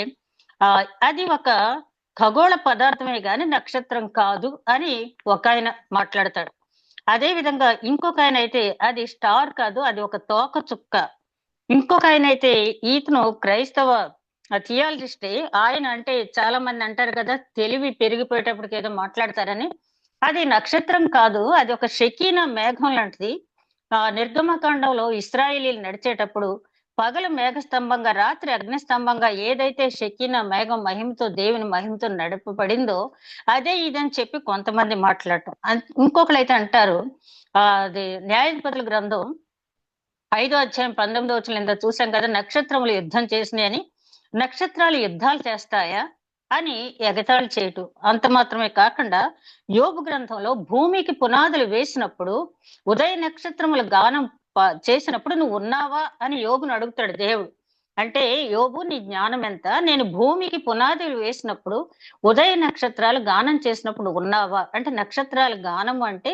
అది ఒక ఖగోళ పదార్థమే గాని నక్షత్రం కాదు అని ఒక ఆయన మాట్లాడతాడు. అదే విధంగా ఇంకొక ఆయన అయితే అది స్టార్ కాదు, అది ఒక తోక చుక్క. ఇంకొక ఆయన అయితే ఈతను క్రైస్తవ థియాలజిస్టే. ఆయన అంటే చాలా మంది అంటారు కదా, తెలివి పెరిగిపోయేటప్పటికి ఏదో మాట్లాడతారని. అది నక్షత్రం కాదు, అది ఒక షకీనా మేఘం లాంటిది. నిర్గమకాండంలో ఇశ్రాయేలీలు నడిచేటప్పుడు పగలు మేఘస్తంభంగా, రాత్రి అగ్నిస్తంభంగా ఏదైతే షకీనా మేఘం మహిమతో, దేవుని మహిమతో నడపబడిందో అదే ఇదని చెప్పి కొంతమంది మాట్లాడటం. ఇంకొకరైతే అంటారు, అది న్యాయాధిపతుల గ్రంథం 5వ అధ్యాయం 19వ వచనం చూసాం కదా, నక్షత్రములు యుద్ధం చేసినాయని. నక్షత్రాలు యుద్ధాలు చేస్తాయా అని ఎగతాళి చేయటం. అంత మాత్రమే కాకుండా యోబు గ్రంథంలో భూమికి పునాదులు వేసినప్పుడు, ఉదయ నక్షత్రములు గానం చేసినప్పుడు నువ్వు ఉన్నావా అని యోబును అడుగుతాడు దేవుడు. అంటే యోబు, నీ జ్ఞానం ఎంత? నేను భూమికి పునాదులు వేసినప్పుడు, ఉదయ నక్షత్రాలు గానం చేసినప్పుడు ఉన్నావా అంటే, నక్షత్రాలు గానం అంటే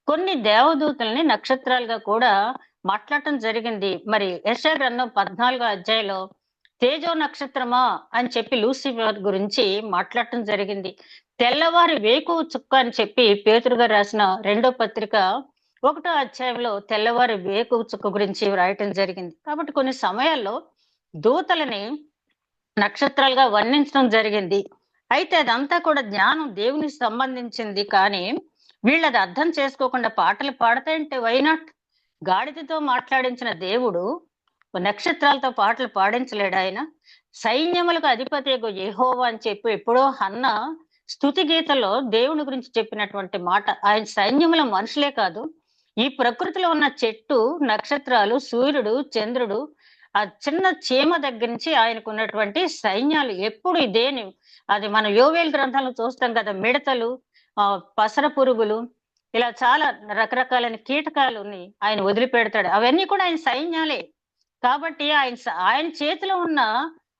కొన్ని దేవదూతల్ని నక్షత్రాలుగా కూడా మాట్లాడటం జరిగింది. మరి యెషయా గ్రంథం 14వ అధ్యాయంలో తేజో నక్షత్రమా అని చెప్పి లూసిఫర్ గురించి మాట్లాడటం జరిగింది. తెల్లవారి వేకువ చుక్క అని చెప్పి పేతురు గారు రాసిన 2వ పత్రిక 1వ అధ్యాయంలో తెల్లవారి వేకువ చుక్క గురించి రాయటం జరిగింది. కాబట్టి కొన్ని సమయాల్లో దూతలని నక్షత్రాలుగా వర్ణించడం జరిగింది. అయితే అదంతా కూడా జ్ఞానం దేవునికి సంబంధించింది. కానీ వీళ్ళు అది అర్థం చేసుకోకుండా పాటలు పాడతాయంటే వైనాట్? గాడిదతో మాట్లాడించిన దేవుడు నక్షత్రాలతో పాటలు పాడించలేడు ఆయన? సైన్యములకు అధిపతి యెహోవా అని చెప్పి ఎప్పుడో హన్న స్తుతి గీతలో దేవుని గురించి చెప్పినటువంటి మాట. ఆయన సైన్యముల మనుషులే కాదు, ఈ ప్రకృతిలో ఉన్న చెట్టు, నక్షత్రాలు, సూర్యుడు, చంద్రుడు, ఆ చిన్న చీమ దగ్గర నుంచి ఆయనకు ఉన్నటువంటి సైన్యాలు ఎప్పుడు ఇదేని. అది మన యోవేల్ గ్రంథాలను చూస్తాం కదా, మిడతలు, పసర పురుగులు, ఇలా చాలా రకరకాలైన కీటకాలని ఆయన వదిలిపెడతాడు. అవన్నీ కూడా ఆయన సైన్యాలే. కాబట్టి ఆయన చేతిలో ఉన్న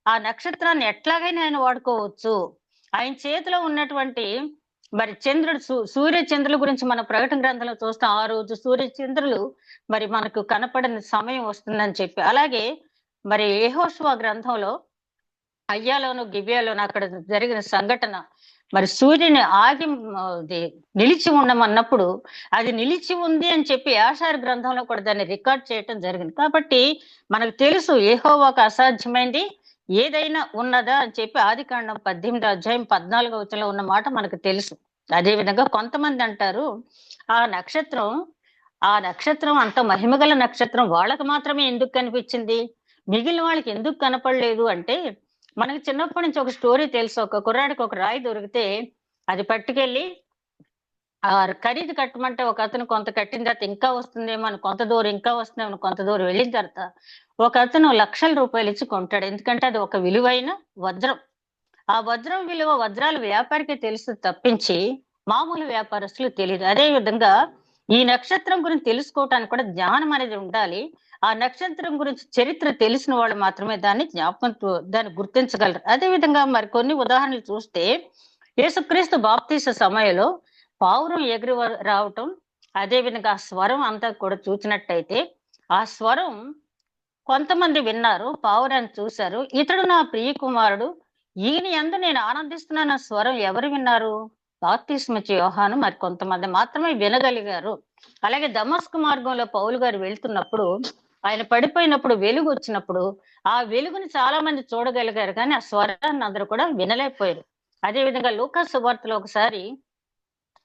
ఆ నక్షత్రాన్ని ఎట్లాగైనా ఆయన వాడుకోవచ్చు. ఆయన చేతిలో ఉన్నటువంటి మరి చంద్రుడు, సూర్య చంద్రుల గురించి మన ప్రకటన గ్రంథంలో చూస్తాం. ఆ రోజు సూర్య చంద్రులు మరి మనకు కనపడిన సమయం వస్తుందని చెప్పి. అలాగే మరి యెహోషువ గ్రంథంలో అయ్యాలోను గిబియాలోను అక్కడ జరిగిన సంఘటన, మరి సూర్యుని ఆగి నిలిచి ఉండమన్నప్పుడు అది నిలిచి ఉంది అని చెప్పి ఆషారు గ్రంథంలో కూడా దాన్ని రికార్డ్ చేయటం జరిగింది. కాబట్టి మనకు తెలుసు యెహోవాకు అసాధ్యమైంది ఏదైనా ఉన్నదా అని చెప్పి ఆదికాండం 18వ అధ్యాయం 14వ వచనంలో ఉన్న మాట మనకు తెలుసు. అదే విధంగా కొంతమంది అంటారు, ఆ నక్షత్రం అంత మహిమగల నక్షత్రం వాళ్ళకి మాత్రమే ఎందుకు కనిపించింది, మిగిలిన వాళ్ళకి ఎందుకు కనపడలేదు అంటే, మనకి చిన్నప్పటి నుంచి ఒక స్టోరీ తెలుసు. ఒక కుర్రాడికి ఒక రాయి దొరికితే అది పట్టుకెళ్ళి ఖరీదు కట్టమంటే ఒక అతను కొంత కట్టిన తర్వాత ఇంకా వస్తుందేమో అని కొంత దూరం, ఇంకా వస్తుందేమో కొంత దూరం వెళ్ళిన తర్వాత ఒక అతను లక్షల రూపాయలు ఇచ్చి కొంటాడు. ఎందుకంటే అది ఒక విలువైన వజ్రం. ఆ వజ్రం విలువ వజ్రాల వ్యాపారికి తెలుసు తప్పించి మామూలు వ్యాపారస్తులు తెలియదు. అదే విధంగా ఈ నక్షత్రం గురించి తెలుసుకోవటానికి కూడా జ్ఞానం అనేది ఉండాలి. ఆ నక్షత్రం గురించి చరిత్ర తెలిసిన వాళ్ళు మాత్రమే దాన్ని గుర్తించగలరు. అదే విధంగా మరి కొన్ని ఉదాహరణలు చూస్తే, యేసుక్రీస్తు బాప్తీస సమయంలో పావురం ఎగిరి రావటం, అదే విధంగా ఆ స్వరం అంతా కూడా చూసినట్టయితే, ఆ స్వరం కొంతమంది విన్నారు, పావురాన్ని చూశారు. ఇతడు నా ప్రియ కుమారుడు, ఈయన యందు నేను ఆనందిస్తున్నాను స్వరం ఎవరు విన్నారు? బాప్తిస్మిచ్చే యోహాను మరి కొంతమంది మాత్రమే వినగలిగారు. అలాగే దమస్కు మార్గంలో పౌలు గారు వెళ్తున్నప్పుడు, ఆయన పడిపోయినప్పుడు వెలుగు వచ్చినప్పుడు ఆ వెలుగుని చాలా మంది చూడగలిగారు, కానీ ఆ స్వరాన్ని అందరూ కూడా వినలేకపోయారు. అదే విధంగా లూకా సువార్తలో ఒకసారి,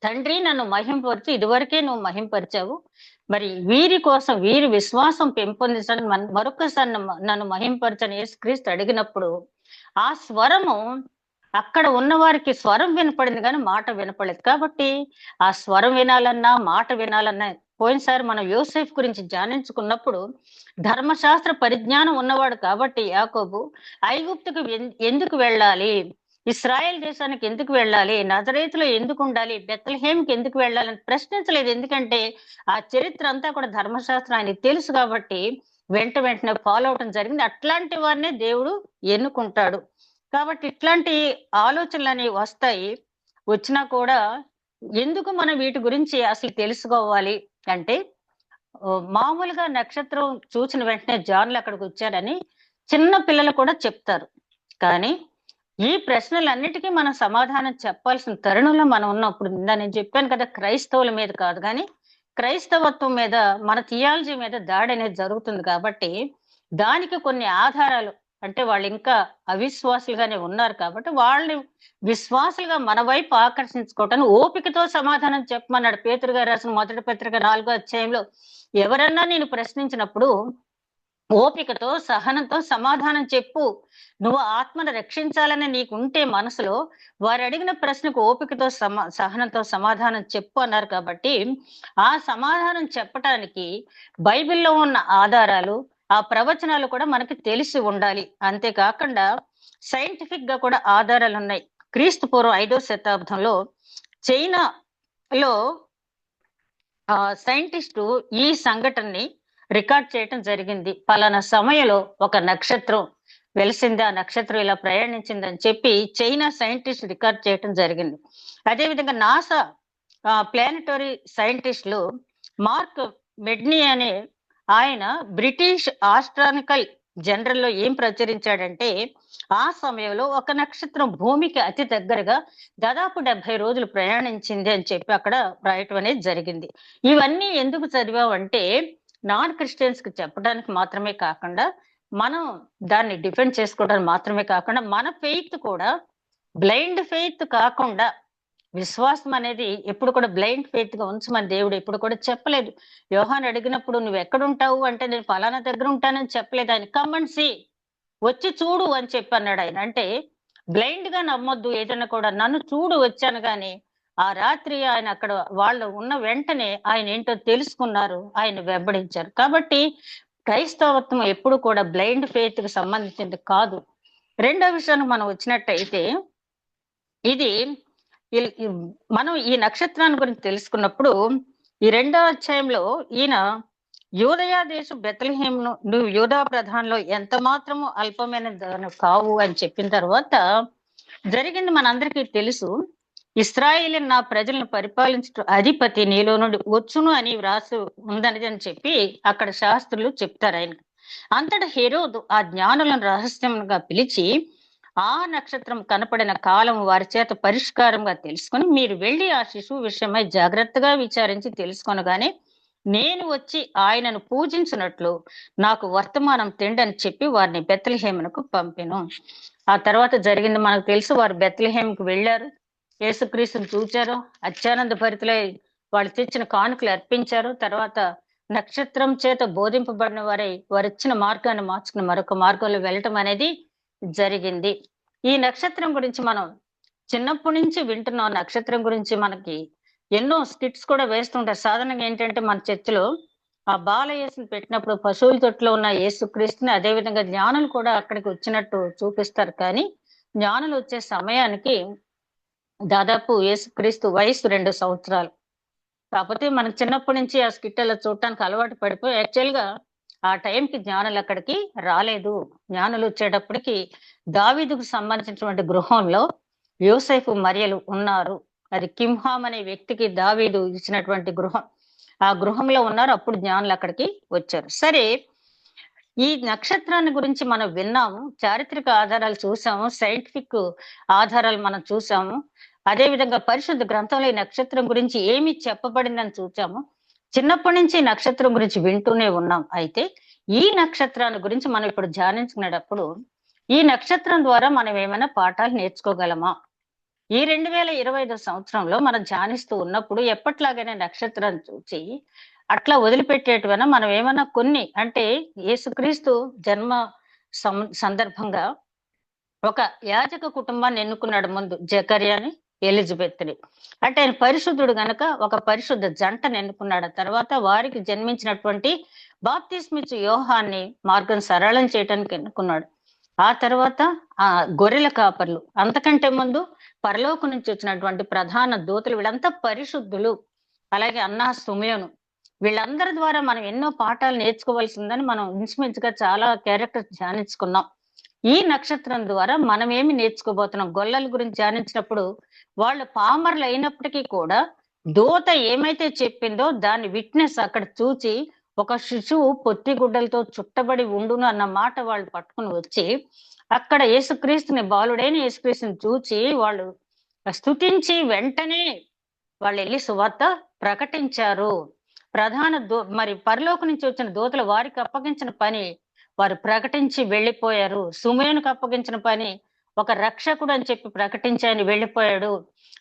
తండ్రి నన్ను మహింపరిచి ఇదివరకే నువ్వు మహింపరిచావు, మరి వీరి కోసం, వీరి విశ్వాసం పెంపొందించని మరొకసారి నన్ను మహింపరచని యేసుక్రీస్తు అడిగినప్పుడు ఆ స్వరము, అక్కడ ఉన్న వారికి స్వరం వినపడింది కానీ మాట వినపడలేదు. కాబట్టి ఆ స్వరం వినాలన్నా, మాట వినాలన్నా, పోయినసారి మనం యోసేఫ్ గురించి ధ్యానించుకున్నప్పుడు ధర్మశాస్త్ర పరిజ్ఞానం ఉన్నవాడు కాబట్టి యాకోబు ఐగుప్తుకు ఎందుకు వెళ్ళాలి, ఇశ్రాయేల్ దేశానికి ఎందుకు వెళ్ళాలి, నజరేతులో ఎందుకు ఉండాలి, బెత్లెహేంకి ఎందుకు వెళ్ళాలని ప్రశ్నించలేదు. ఎందుకంటే ఆ చరిత్ర అంతా కూడా ధర్మశాస్త్రం ఆయనకి తెలుసు కాబట్టి వెంటనే ఫాలో అవటం జరిగింది. అట్లాంటి వారినే దేవుడు ఎన్నుకుంటాడు. కాబట్టి ఇట్లాంటి ఆలోచనలు అనేవి వస్తాయి. వచ్చినా కూడా ఎందుకు మనం వీటి గురించి అసలు తెలుసుకోవాలి అంటే, మామూలుగా నక్షత్రం చూసిన వెంటనే జాన్లు అక్కడికి వచ్చారని చిన్న పిల్లలు కూడా చెప్తారు. కానీ ఈ ప్రశ్నలన్నిటికీ మనం సమాధానం చెప్పాల్సిన తరుణంలో మనం ఉన్నప్పుడు, నేను చెప్పాను కదా, క్రైస్తవుల మీద కాదు కానీ క్రైస్తవత్వం మీద, మన థియాలజీ మీద దాడి అనేది జరుగుతుంది. కాబట్టి దానికి కొన్ని ఆధారాలు అంటే వాళ్ళు ఇంకా అవిశ్వాసులుగానే ఉన్నారు కాబట్టి వాళ్ళని విశ్వాసులుగా మన వైపు ఆకర్షించుకోవటానికి ఓపికతో సమాధానం చెప్పమన్నాడు. పేతురు గారు రాసిన మొదటి పత్రిక 4వ అధ్యాయంలో ఎవరన్నా నేను ప్రశ్నించినప్పుడు ఓపికతో సహనంతో సమాధానం చెప్పు. నువ్వు ఆత్మను రక్షించాలని నీకు ఉంటే మనసులో వారు అడిగిన ప్రశ్నకు ఓపికతో సహనంతో సమాధానం చెప్పు అన్నారు. కాబట్టి ఆ సమాధానం చెప్పటానికి బైబిల్లో ఉన్న ఆధారాలు, ఆ ప్రవచనాలు కూడా మనకి తెలిసి ఉండాలి. అంతేకాకుండా సైంటిఫిక్ గా కూడా ఆధారాలు ఉన్నాయి. క్రీస్తు పూర్వం 5వ శతాబ్దంలో చైనాలో సైంటిస్టు ఈ సంఘటనని రికార్డ్ చేయటం జరిగింది. పలానా సమయంలో ఒక నక్షత్రం వెలిసింది, ఆ నక్షత్రం ఇలా ప్రయాణించిందని చెప్పి చైనా సైంటిస్ట్ రికార్డ్ చేయటం జరిగింది. అదేవిధంగా నాసా ప్లానెటరీ సైంటిస్టులు మార్క్ మెడ్నీ అనే ఆయన బ్రిటిష్ ఆస్ట్రానికల్ జనరల్ లో ఏం ప్రచురించాడంటే ఆ సమయంలో ఒక నక్షత్రం భూమికి అతి దగ్గరగా దాదాపు 70 రోజులు ప్రయాణించింది అని చెప్పి అక్కడ రాయటం అనేది జరిగింది. ఇవన్నీ ఎందుకు చదివామంటే నాన్ క్రిస్టియన్స్ కి చెప్పడానికి మాత్రమే కాకుండా, మనం దాన్ని డిఫెండ్ చేసుకోవడానికి మాత్రమే కాకుండా, మన ఫెయిత్ కూడా బ్లైండ్ ఫెయిత్ కాకుండా, విశ్వాసం అనేది ఎప్పుడు కూడా బ్లైండ్ ఫెయిత్ గా ఉంచమని దేవుడు ఎప్పుడు కూడా చెప్పలేదు. యోహాను అడిగినప్పుడు నువ్వు ఎక్కడుంటావు అంటే నేను ఫలానా దగ్గర ఉంటానని చెప్పలేదు ఆయన. కమ్మన్సి వచ్చి చూడు అని చెప్పి అన్నాడు ఆయన. అంటే బ్లైండ్ గా నమ్మొద్దు ఏదైనా కూడా. నన్ను చూడు వచ్చాను గాని ఆ రాత్రి ఆయన అక్కడ వాళ్ళు ఉన్న వెంటనే ఆయన ఏంటో తెలుసుకున్నారు, ఆయన వెంబడించారు. కాబట్టి క్రైస్తవత్వం ఎప్పుడు కూడా బ్లైండ్ ఫెయిత్ కి సంబంధించింది కాదు. రెండో విషయానికి మనం వచ్చినట్టయితే, ఇది మనం ఈ నక్షత్రాన్ని గురించి తెలుసుకున్నప్పుడు ఈ 2వ అధ్యాయంలో ఈయన యూదయా దేశం బెత్లెహేమును నువ్వు యూదా ప్రధానంలో ఎంత మాత్రము అల్పమైన కావు అని చెప్పిన తర్వాత జరిగింది మనందరికీ తెలుసు. ఇశ్రాయేలు నా ప్రజలను పరిపాలించడం అధిపతి నీలో నుండి వచ్చును అని వ్రాసి ఉందనేది అని చెప్పి అక్కడ శాస్త్రులు చెప్తారు ఆయన. అంతటా హెరోదు ఆ జ్ఞానులను రహస్యంగా పిలిచి ఆ నక్షత్రం కనపడిన కాలం వారి చేత పరిష్కారంగా తెలుసుకొని మీరు వెళ్ళి ఆ శిశువు విషయమై జాగ్రత్తగా విచారించి తెలుసుకొనగానే నేను వచ్చి ఆయనను పూజించినట్లు నాకు వర్తమానం తెండి అని చెప్పి వారిని బెత్లెహేమునకు పంపెను. ఆ తర్వాత జరిగింది మనకు తెలుసు. వారు బెత్లెహేముకు వెళ్ళారు, యేసుక్రీస్తుని చూచారు, అత్యానంద భరితులై వాళ్ళు తెచ్చిన కానుకలు అర్పించారు. తర్వాత నక్షత్రం చేత బోధింపబడిన వారు ఇచ్చిన మార్గాన్ని మార్చుకుని మరొక మార్గంలో వెళ్ళటం అనేది జరిగింది. ఈ నక్షత్రం గురించి మనం చిన్నప్పటి నుంచి వింటున్నాం. నక్షత్రం గురించి మనకి ఎన్నో స్కిట్స్ కూడా వేస్తుంటారు. సాధారణంగా ఏంటంటే మన చర్చిలో ఆ బాలయేసుని పెట్టినప్పుడు పశువుల తొట్టులో ఉన్న యేసుక్రీస్తుని, అదే విధంగా జ్ఞానులు కూడా అక్కడికి వచ్చినట్టు చూపిస్తారు. కానీ జ్ఞానులు వచ్చే సమయానికి దాదాపు యేసుక్రీస్తు వయసు 2 సంవత్సరాలు. కాకపోతే మనకు చిన్నప్పటి నుంచి ఆ స్కిట్ అలా చూడటానికి అలవాటు పడిపోయి యాక్చువల్ గా ఆ టైంకి జ్ఞానులు అక్కడికి రాలేదు. జ్ఞానులు వచ్చేటప్పటికి దావీదుకు సంబంధించినటువంటి గృహంలో యోసేపు మరియలు ఉన్నారు. అది కింహాం అనే వ్యక్తికి దావీదు ఇచ్చినటువంటి గృహం, ఆ గృహంలో ఉన్నారు. అప్పుడు జ్ఞానులు అక్కడికి వచ్చారు. సరే, ఈ నక్షత్రాన్ని గురించి మనం విన్నాము, చారిత్రక ఆధారాలు చూసాము, సైంటిఫిక్ ఆధారాలు మనం చూసాము. అదే విధంగా పరిశుద్ధ గ్రంథంలో ఈ నక్షత్రం గురించి ఏమి చెప్పబడిందని చూసాము. చిన్నప్పటి నుంచి నక్షత్రం గురించి వింటూనే ఉన్నాం. అయితే ఈ నక్షత్రాన్ని గురించి మనం ఇప్పుడు ధ్యానించుకునేటప్పుడు ఈ నక్షత్రం ద్వారా మనం ఏమైనా పాఠాలు నేర్చుకోగలమా? ఈ 2025 సంవత్సరంలో మనం ధ్యానిస్తూ ఉన్నప్పుడు ఎప్పట్లాగానే నక్షత్రాన్ని చూసి అట్లా వదిలిపెట్టేటివైనా మనం ఏమైనా కొన్ని, అంటే యేసుక్రీస్తు జన్మ సందర్భంగా ఒక యాజక కుటుంబాన్ని ఎన్నుకున్నాడు ముందు, జకర్యాని ఎలిజబెత్ని. అంటే ఆయన పరిశుద్ధుడు గనక ఒక పరిశుద్ధ జంటను ఎన్నుకున్నాడు. తర్వాత వారికి జన్మించినటువంటి బాప్తిస్మిచ్చు యోహాన్ని మార్గం సరళం చేయడానికి ఎన్నుకున్నాడు. ఆ తర్వాత ఆ గొర్రెల కాపర్లు, అంతకంటే ముందు పరలోకం నుంచి వచ్చినటువంటి ప్రధాన దూతలు, వీళ్ళంతా పరిశుద్ధులు. అలాగే అన్నా సుమయోను, వీళ్ళందరి ద్వారా మనం ఎన్నో పాఠాలు నేర్చుకోవాల్సిందని మనం ఇంచుమించుగా చాలా క్యారెక్టర్స్ ధ్యానించుకున్నాం. ఈ నక్షత్రం ద్వారా మనం ఏమి నేర్చుకోబోతున్నాం? గొల్లల గురించి ధ్యానించినప్పుడు వాళ్ళు పామర్లు అయినప్పటికీ కూడా దూత ఏమైతే చెప్పిందో దాన్ని విట్నెస్ అక్కడ చూచి ఒక శిశువు పొత్తి గుడ్డలతో చుట్టబడి ఉండును అన్న మాట వాళ్ళు పట్టుకుని వచ్చి అక్కడ యేసుక్రీస్తుని, బాలుడైన యేసుక్రీస్తుని చూచి వాళ్ళు స్తుతించి వెంటనే వాళ్ళు వెళ్ళి సువార్త ప్రకటించారు. మరి పరలోకం నుంచి వచ్చిన దూతలు వారికి అప్పగించిన పని వారు ప్రకటించి వెళ్ళిపోయారు. సుమేనుకు అప్పగించిన పని ఒక రక్షకుడు అని చెప్పి ప్రకటించి ఆయన వెళ్ళిపోయాడు.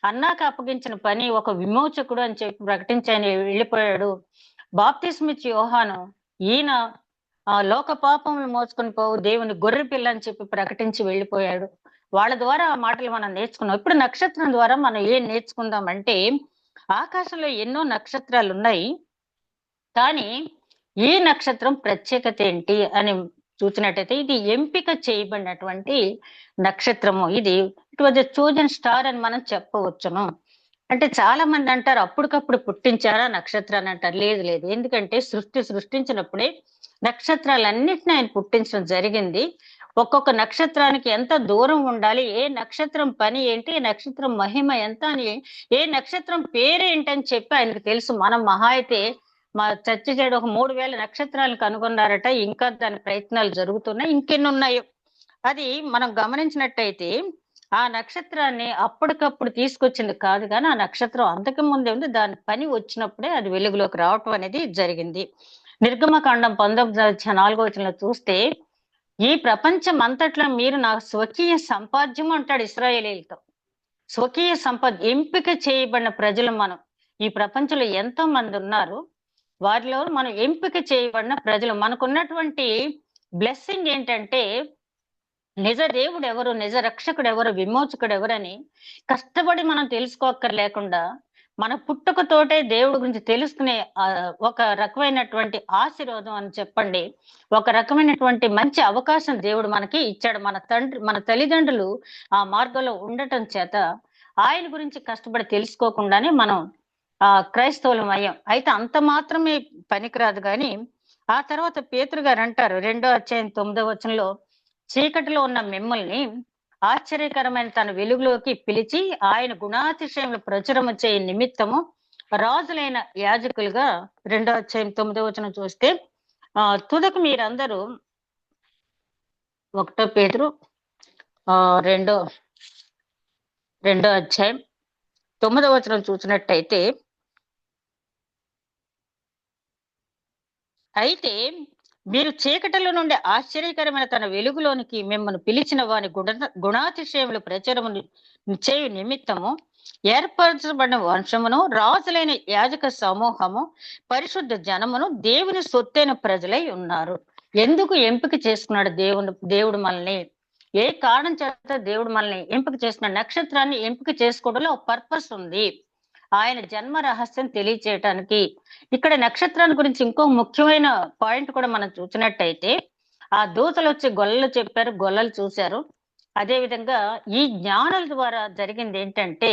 అన్నాకు అప్పగించిన పని ఒక విమోచకుడు అని చెప్పి ప్రకటించి ఆయన వెళ్ళిపోయాడు. బాప్తిస్మిచ్చి యోహాను ఈయన లోక పాపములు మోసుకొని పోవు దేవుని గొర్రె పిల్ల అని చెప్పి ప్రకటించి వెళ్ళిపోయాడు. వాళ్ళ ద్వారా ఆ మాటలు మనం నేర్చుకున్నాం. ఇప్పుడు నక్షత్రం ద్వారా మనం ఏం నేర్చుకుందామంటే, ఆకాశంలో ఎన్నో నక్షత్రాలు ఉన్నాయి, కానీ ఈ నక్షత్రం ప్రత్యేకత ఏంటి అని చూసినట్టయితే ఇది ఎంపిక చేయబడినటువంటి నక్షత్రము. ఇది it was a chosen star అని మనం చెప్పవచ్చును. అంటే చాలా మంది అంటారు అప్పటికప్పుడు పుట్టించారా నక్షత్రాన్ని అంటారు. లేదు లేదు, ఎందుకంటే సృష్టించినప్పుడే నక్షత్రాలన్నిటిని ఆయన పుట్టించడం జరిగింది. ఒక్కొక్క నక్షత్రానికి ఎంత దూరం ఉండాలి, ఏ నక్షత్రం పని ఏంటి, ఏ నక్షత్రం మహిమ ఎంత అని, ఏ నక్షత్రం పేరేంటని చెప్పి ఆయనకు తెలుసు. మనం మహా అయితే మా చర్చ చేయడం ఒక 3000 నక్షత్రాలను కనుగొన్నారట. ఇంకా దాని ప్రయత్నాలు జరుగుతున్నాయి, ఇంకెన్ని ఉన్నాయో. అది మనం గమనించినట్టయితే ఆ నక్షత్రాన్ని అప్పటికప్పుడు తీసుకొచ్చింది కాదు, కానీ ఆ నక్షత్రం అంతకు ముందే ఉంది. దాని పని వచ్చినప్పుడే అది వెలుగులోకి రావటం అనేది జరిగింది. నిర్గమకాండం 19:4 చూస్తే, ఈ ప్రపంచం అంతట్లో మీరు నా స్వకీయ సంపాద్యం అంటాడు ఇశ్రాయేలీలతో. స్వకీయ ఎంపిక చేయబడిన ప్రజలు మనం. ఈ ప్రపంచంలో ఎంతో మంది ఉన్నారు, వారిలో మనం ఎంపిక చేయబడిన ప్రజలు. మనకున్నటువంటి బ్లెస్సింగ్ ఏంటంటే, నిజ దేవుడు ఎవరు, నిజ రక్షకుడు ఎవరు, విమోచకుడు ఎవరని కష్టపడి మనం తెలుసుకోక్కర్లేకుండా మన పుట్టుకతోటే దేవుడి గురించి తెలుసుకునే ఒక రకమైనటువంటి ఆశీర్వాదం అని చెప్పండి, ఒక రకమైనటువంటి మంచి అవకాశం దేవుడు మనకి ఇచ్చాడు. మన తల్లిదండ్రులు ఆ మార్గంలో ఉండటం చేత ఆయన గురించి కష్టపడి తెలుసుకోకుండానే మనం క్రైస్తవులం అయ్యాం. అయితే అంత మాత్రమే పనికిరాదు. కానీ ఆ తర్వాత పేతురు గారు అంటారు 2:9 చీకటిలో ఉన్న మిమ్మల్ని ఆశ్చర్యకరమైన తన వెలుగులోకి పిలిచి ఆయన గుణాతిశయములు ప్రచురము చేయ నిమిత్తము రాజులైన యాజకులుగా 2:9 చూస్తే, తుదకు మీరందరూ 1 పేతురు 2:9 చూసినట్టయితే, అయితే మీరు చీకటిలో నుండి ఆశ్చర్యకరమైన తన వెలుగులోనికి మిమ్మల్ని పిలిచిన వాని గుణాతిశయములు ప్రచారము చేయు నిమిత్తము ఏర్పరచబడిన వంశమును, రాజులైన యాజక సమూహము, పరిశుద్ధ జనమును, దేవుని సొత్తైన ప్రజలై ఉన్నారు. ఎందుకు ఎంపిక చేసుకున్నాడు దేవుడు మనల్ని? ఏ కారణం చేత దేవుడు మనల్ని ఎంపిక చేసుకున్నాడు? నక్షత్రాన్ని ఎంపిక చేసుకోవడంలో ఒక పర్పస్ ఉంది. ఆయన జన్మ రహస్యం తెలియచేయటానికి. ఇక్కడ నక్షత్రాన్ని గురించి ఇంకో ముఖ్యమైన పాయింట్ కూడా మనం చూసినట్టయితే, ఆ దూతలు వచ్చి గొల్లలు చెప్పారు, గొల్లలు చూశారు. అదే విధంగా ఈ జ్ఞానుల ద్వారా జరిగింది ఏంటంటే,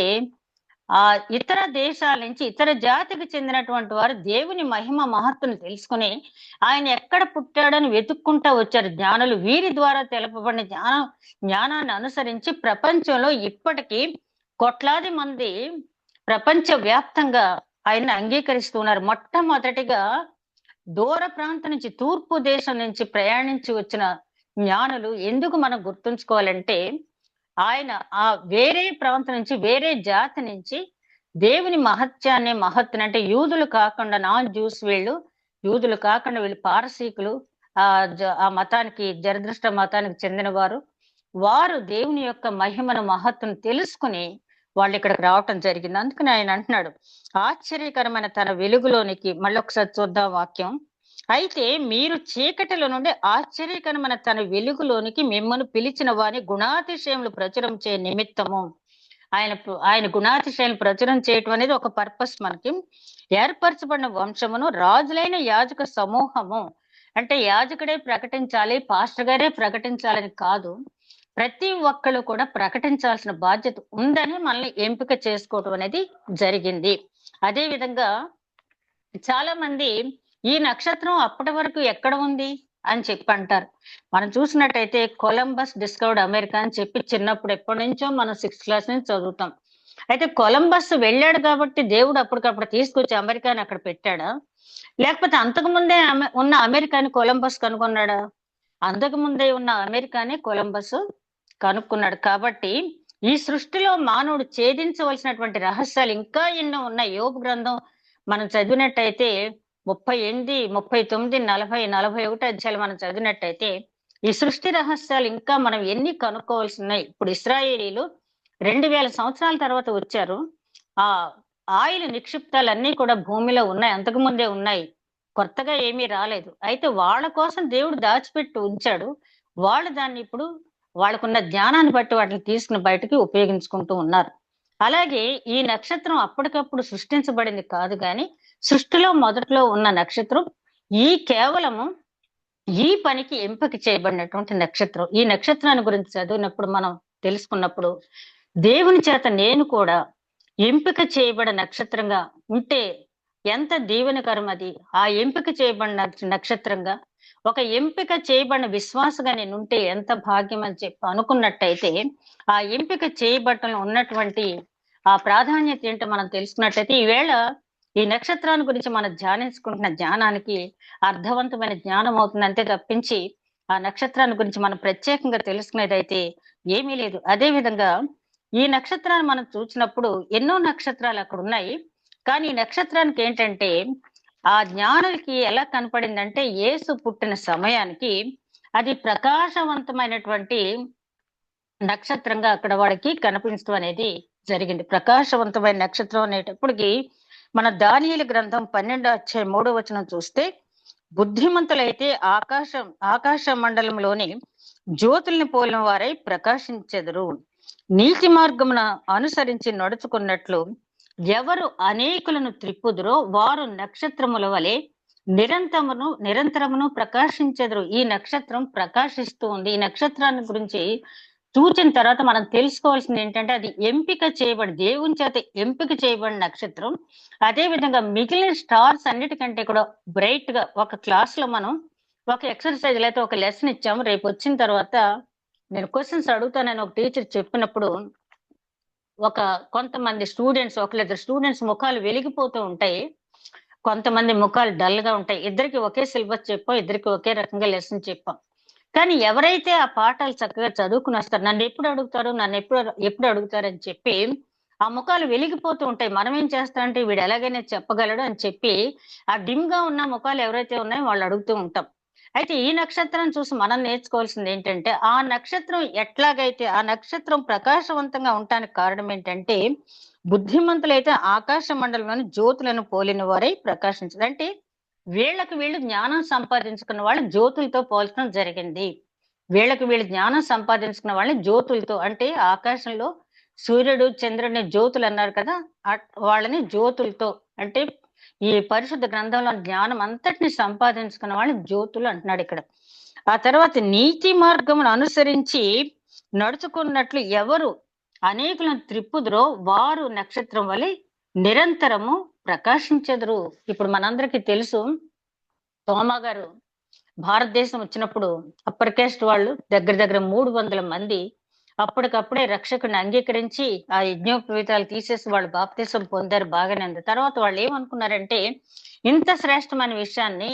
ఇతర దేశాల నుంచి ఇతర జాతికి చెందినటువంటి వారు దేవుని మహిమ మహత్తును తెలుసుకుని ఆయన ఎక్కడ పుట్టాడని వెతుక్కుంటా వచ్చారు జ్ఞానులు. వీరి ద్వారా తెలపబడిన జ్ఞానాన్ని అనుసరించి ప్రపంచంలో ఇప్పటికీ కోట్లాది మంది ప్రపంచ వ్యాప్తంగా ఆయన అంగీకరిస్తున్నారు. మొట్టమొదటిగా దూర ప్రాంతం నుంచి, తూర్పు దేశం నుంచి ప్రయాణించి వచ్చిన జ్ఞానులు ఎందుకు మనం గుర్తుంచుకోవాలంటే, ఆయన వేరే ప్రాంతం నుంచి, వేరే జాతి నుంచి దేవుని మహత్తుని, అంటే యూదులు కాకుండా నాన్ జ్యూస్, యూదులు కాకుండా వీళ్ళు పారసీకులు, ఆ మతానికి, జరదృష్ట మతానికి చెందిన వారు దేవుని యొక్క మహిమను మహత్తును తెలుసుకుని వాళ్ళు ఇక్కడికి రావటం జరిగింది. అందుకని ఆయన అంటున్నాడు ఆశ్చర్యకరమైన తన వెలుగులోనికి. మళ్ళీ ఒకసారి చూద్దాం వాక్యం. అయితే మీరు చీకటిలో నుండి ఆశ్చర్యకరమైన తన వెలుగులోనికి మిమ్మల్ని పిలిచిన వాని గుణాతిశయములు ప్రచురం చే నిమిత్తము. ఆయన గుణాతిశయాలు ప్రచురం చేయటం అనేది ఒక పర్పస్. మనకి ఏర్పరచబడిన వంశమును, రాజులైన యాజక సమూహము. అంటే యాజకుడే ప్రకటించాలి, పాస్టర్ గారే ప్రకటించాలని కాదు, ప్రతి ఒక్కళ్ళు కూడా ప్రకటించాల్సిన బాధ్యత ఉందని మనల్ని ఎంపిక చేసుకోవటం అనేది జరిగింది. అదే విధంగా చాలా మంది ఈ నక్షత్రం అప్పటి వరకు ఎక్కడ ఉంది అని చెప్పి అంటారు. మనం చూసినట్టయితే కొలంబస్ డిస్కవర్డ్ అమెరికా అని చెప్పి చిన్నప్పుడు ఎప్పటి నుంచో మనం 6th క్లాస్ నుంచి చదువుతాం. అయితే కొలంబస్ వెళ్ళాడు కాబట్టి దేవుడు అప్పటికప్పుడు తీసుకొచ్చి అమెరికాని అక్కడ పెట్టాడా, లేకపోతే అంతకు ముందే ఉన్న అమెరికాని కొలంబస్ కనుగొన్నాడా? అంతకు ముందే ఉన్న అమెరికాని కొలంబస్ కనుక్కున్నాడు. కాబట్టి ఈ సృష్టిలో మానవుడు ఛేదించవలసినటువంటి రహస్యాలు ఇంకా ఎన్నో ఉన్నాయి. యోబు గ్రంథం మనం చదివినట్టయితే 38, 39, 40, 41 అధ్యాయాలు మనం చదివినట్టయితే ఈ సృష్టి రహస్యాలు ఇంకా మనం ఎన్ని కనుక్కోవాల్సి ఉన్నాయి. ఇప్పుడు ఇశ్రాయేలీలు 2000 సంవత్సరాల తర్వాత వచ్చారు. ఆ ఆయిల్ నిక్షిప్తాలన్నీ కూడా భూమిలో ఉన్నాయి, అంతకు ముందే ఉన్నాయి, కొత్తగా ఏమీ రాలేదు. అయితే వాళ్ళ కోసం దేవుడు దాచిపెట్టి ఉంచాడు. వాళ్ళు దాన్ని ఇప్పుడు వాళ్ళకున్న జ్ఞానాన్ని బట్టి వాటిని తీసుకుని బయటకి ఉపయోగించుకుంటూ ఉన్నారు. అలాగే ఈ నక్షత్రం అప్పటికప్పుడు సృష్టించబడింది కాదు, కానీ సృష్టిలో మొదట్లో ఉన్న నక్షత్రం కేవలము ఈ పనికి ఎంపిక చేయబడినటువంటి నక్షత్రం. ఈ నక్షత్రాన్ని గురించి చదివినప్పుడు మనం తెలుసుకున్నప్పుడు దేవుని చేత నేను కూడా ఎంపిక చేయబడిన నక్షత్రంగా ఉంటే ఎంత దీవెనకరం అది. ఆ ఎంపిక చేయబడిన నక్షత్రంగా, ఒక ఎంపిక చేయబడిన విశ్వాసగా నేను ఉంటే ఎంత భాగ్యం అని చెప్పి అనుకున్నట్టయితే, ఆ ఎంపిక చేయబట్టలో ఉన్నటువంటి ఆ ప్రాధాన్యత ఏంటో మనం తెలుసుకున్నట్టయితే, ఈవేళ ఈ నక్షత్రాన్ని గురించి మనం ధ్యానించుకుంటున్న జ్ఞానానికి అర్థవంతమైన జ్ఞానం అవుతుంది అంతే తప్పించి ఆ నక్షత్రాన్ని గురించి మనం ప్రత్యేకంగా తెలుసుకునేదైతే ఏమీ లేదు. అదే విధంగా ఈ నక్షత్రాన్ని మనం చూసినప్పుడు ఎన్నో నక్షత్రాలు అక్కడ ఉన్నాయి. కానీ ఈ నక్షత్రానికి ఏంటంటే ఆ జ్ఞానులకి ఎలా కనపడిందంటే, యేసు పుట్టిన సమయానికి అది ప్రకాశవంతమైనటువంటి నక్షత్రంగా అక్కడ వాడికి కనిపించడం అనేది జరిగింది. ప్రకాశవంతమైన నక్షత్రం అనేటప్పటికి మన దానియేలు గ్రంథం 12:3 చూస్తే, బుద్ధిమంతులైతే ఆకాశ మండలంలోని జ్యోతుల్ని పోలిన వారై ప్రకాశించెదరు. నీతి మార్గమున అనుసరించి నడుచుకున్నట్లు ఎవరు అనేకులను త్రిప్పుదురో వారు నక్షత్రముల వలె నిరంతరమును ప్రకాశించెదరు. ఈ నక్షత్రం ప్రకాశిస్తూ ఉంది. ఈ నక్షత్రాన్ని గురించి చూచిన తర్వాత మనం తెలుసుకోవాల్సింది ఏంటంటే, అది ఎంపిక చేయబడి దేవుని చేత ఎంపిక చేయబడిన నక్షత్రం. అదే విధంగా మిగిలిన స్టార్స్ అన్నిటికంటే కూడా బ్రైట్ గా, ఒక క్లాస్ లో మనం ఒక ఎక్సర్సైజ్ లేకపోతే ఒక లెసన్ ఇచ్చాము, రేపు వచ్చిన తర్వాత నేను క్వశ్చన్స్ అడుగుతానని ఒక టీచర్ చెప్పినప్పుడు కొంతమంది స్టూడెంట్స్, ఒకళ్ళిద్దరు స్టూడెంట్స్ ముఖాలు వెలిగిపోతూ ఉంటాయి, కొంతమంది ముఖాలు డల్ గా ఉంటాయి. ఇద్దరికి ఒకే సిలబస్ చెప్పాం, ఇద్దరికి ఒకే రకంగా లెసన్ చెప్పాం. కానీ ఎవరైతే ఆ పాఠాలు చక్కగా చదువుకుని వస్తారు, నన్ను ఎప్పుడు అడుగుతారు, నన్ను ఎప్పుడు అడుగుతారని చెప్పి ఆ ముఖాలు వెలిగిపోతూ ఉంటాయి. మనం ఏం చేస్తామంటే, వీడు ఎలాగైనా చెప్పగలడు అని చెప్పి ఆ డిమ్ గా ఉన్న ముఖాలు ఎవరైతే ఉన్నాయో వాళ్ళు అడుగుతూ ఉంటాం. అయితే ఈ నక్షత్రం చూసి మనం నేర్చుకోవాల్సింది ఏంటంటే, ఆ నక్షత్రం ఎట్లాగైతే ఆ నక్షత్రం ప్రకాశవంతంగా ఉండటానికి కారణం ఏంటంటే, బుద్ధిమంతులైతే ఆకాశ మండలంలోని జ్యోతులను పోలిన వారై ప్రకాశించదు. అంటే వీళ్ళు జ్ఞానం సంపాదించుకున్న వాళ్ళు జ్యోతులతో పోల్చడం జరిగింది. వీళ్ళు జ్ఞానం సంపాదించుకున్న వాళ్ళని జ్యోతులతో, అంటే ఆకాశంలో సూర్యుడు చంద్రుడిని జ్యోతులు అన్నారు కదా, వాళ్ళని జ్యోతులతో, అంటే ఈ పరిశుద్ధ గ్రంథంలో జ్ఞానం అంతటిని సంపాదించుకున్న వాళ్ళని జ్యోతులు అంటున్నాడు ఇక్కడ. ఆ తర్వాత నీతి మార్గమును అనుసరించి నడుచుకున్నట్లు ఎవరు అనేకులను త్రిప్పుదురో వారు నక్షత్రం వలె నిరంతరము ప్రకాశించెదరు. ఇప్పుడు మనందరికీ తెలుసు, తోమా గారు భారతదేశం వచ్చినప్పుడు అప్పర్ కాస్ట్ వాళ్ళు దగ్గర 300 మంది అప్పటికప్పుడే రక్షకుని అంగీకరించి ఆ యజ్ఞోపవీతాలు తీసేసి వాళ్ళు బాప్తిసం పొందారు. బాగానే ఉంది. తర్వాత వాళ్ళు ఏమనుకున్నారంటే, ఇంత శ్రేష్టమైన విషయాన్ని